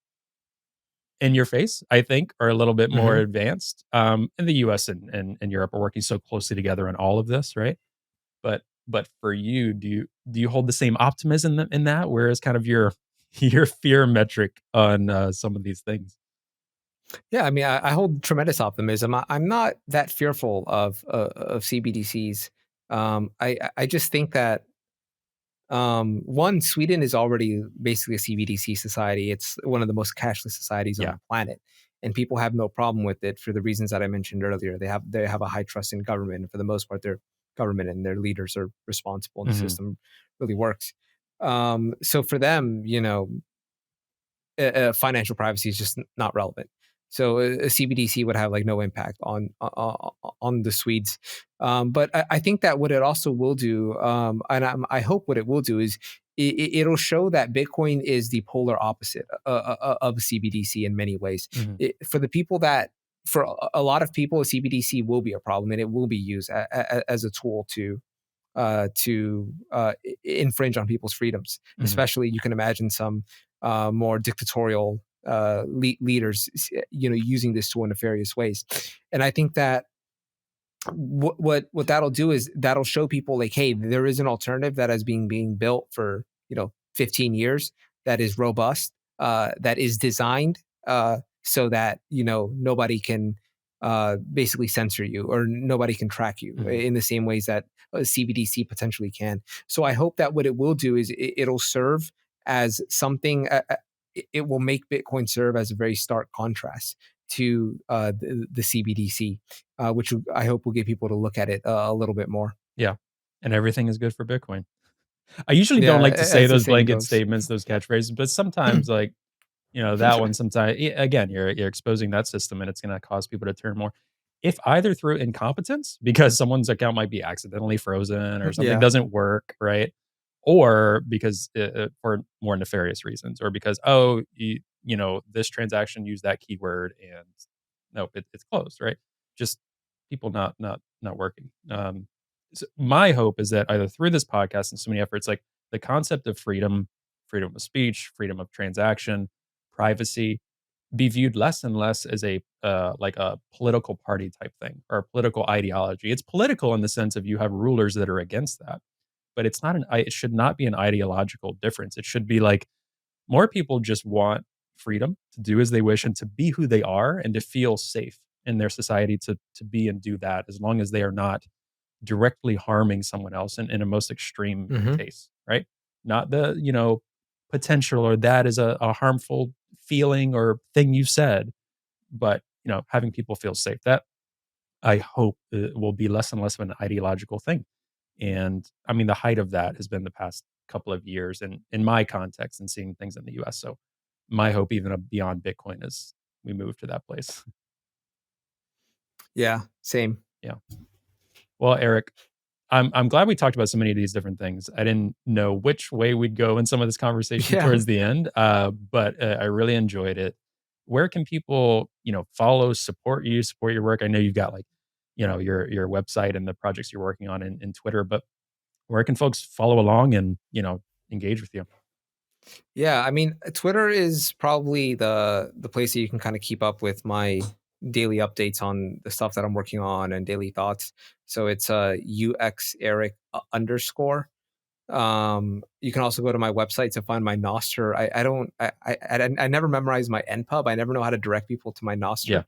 in your face, I think, or a little bit more Hmm. advanced. In the US and Europe are working so closely together on all of this, right? But for you, do you hold the same optimism in that? Whereas kind of your your fear metric on some of these things? Yeah, I mean, I hold tremendous optimism. I'm not that fearful of CBDCs. I just think that one, Sweden is already basically a CBDC society. It's one of the most cashless societies on Yeah. the planet, and people have no problem with it for the reasons that I mentioned earlier. They have a high trust in government, and for the most part, their government and their leaders are responsible, and the Mhm. system really works. So for them, financial privacy is just not relevant. So a CBDC would have like no impact on the Swedes. But I think that what it also will do, and I hope what it will do is it'll show that Bitcoin is the polar opposite of CBDC in many ways. Mhm. For the people that, for a lot of people, a CBDC will be a problem, and it will be used as a tool to infringe on people's freedoms. Mhm. Especially, you can imagine some more dictatorial leaders, using this tool in nefarious ways. And I think that what that'll do is that'll show people like, hey, there is an alternative that has been being built for 15 years, that is robust, that is designed so that nobody can basically censor you, or nobody can track you Mhm. in the same ways that CBDC potentially can. So I hope that what it will do is it'll serve as something. It will make Bitcoin serve as a very stark contrast to the CBDC, which I hope will get people to look at it a little bit more. Yeah. And everything is good for Bitcoin. I usually don't Yeah, like to say as the those saying blanket goes. statements, those catchphrases, but sometimes, like, that one sometimes again, you're exposing that system, and it's gonna cause people to turn more. If either through incompetence, because someone's account might be accidentally frozen or something Yeah. doesn't work, right? Or because, for more nefarious reasons, or because, "Oh, this transaction used that keyword, and nope, it's closed," right? Just people not working. So my hope is that either through this podcast and so many efforts, like, the concept of freedom, freedom of speech, freedom of transaction, privacy, be viewed less and less as a like a political party type thing, or a political ideology. It's political in the sense of you have rulers that are against that, but it should not be an ideological difference. It should be like more people just want freedom to do as they wish and to be who they are and to feel safe in their society to be and do that, as long as they are not directly harming someone else in a most extreme Hmm. case, right? Not the, potential, or that is a harmful feeling or thing you said, but, having people feel safe. That I hope will be less and less of an ideological thing. And I mean, the height of that has been the past couple of years in my context and seeing things in the US. So my hope, even beyond Bitcoin, is we move to that place. Yeah. Same. Yeah. Well, Eric, I'm glad we talked about so many of these different things. I didn't know which way we'd go in some of this conversation Yeah. towards the end, but I really enjoyed it. Where can people, follow, support you, support your work? I know you've got like, your website and the projects you're working on in Twitter, but where can folks follow along and, engage with you? Yeah. I mean, Twitter is probably the place that you can kind of keep up with my daily updates on the stuff that I'm working on and daily thoughts. So it's UX Eric underscore. You can also go to my website to find my nostr. I don't I never memorize my npub. I never know how to direct people to my Yeah. nostr.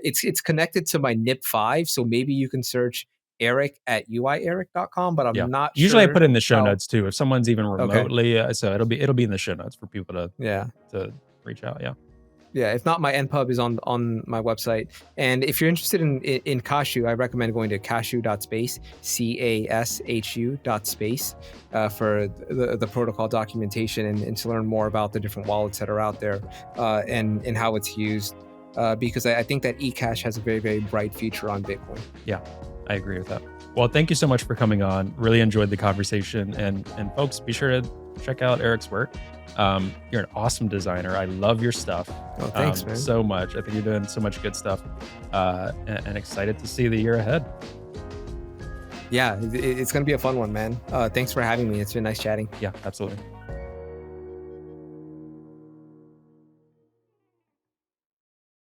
It's connected to my nip5, so maybe you can search Eric at uieric.com, but Yeah. I'm not Usually I sure put it in the show how. notes too. If someone's even Okay. remotely, so it'll be in the show notes for people Yeah. to reach out. Yeah. Yeah, if not, my npub is on my website. And if you're interested in Cashu, I recommend going to cashu.space, cashu.space, for the protocol documentation, and to learn more about the different wallets that are out there, and how it's used. because I think that eCash has a very, very bright future on Bitcoin. Yeah, I agree with that. Well, thank you so much for coming on. Really enjoyed the conversation. And folks, be sure to check out Erik's work. You're an awesome designer. I love your stuff. Oh, thanks, man. So much. I think you're doing so much good stuff, and excited to see the year ahead. Yeah, it's going to be a fun one, man. Thanks for having me. It's been nice chatting. Yeah, absolutely.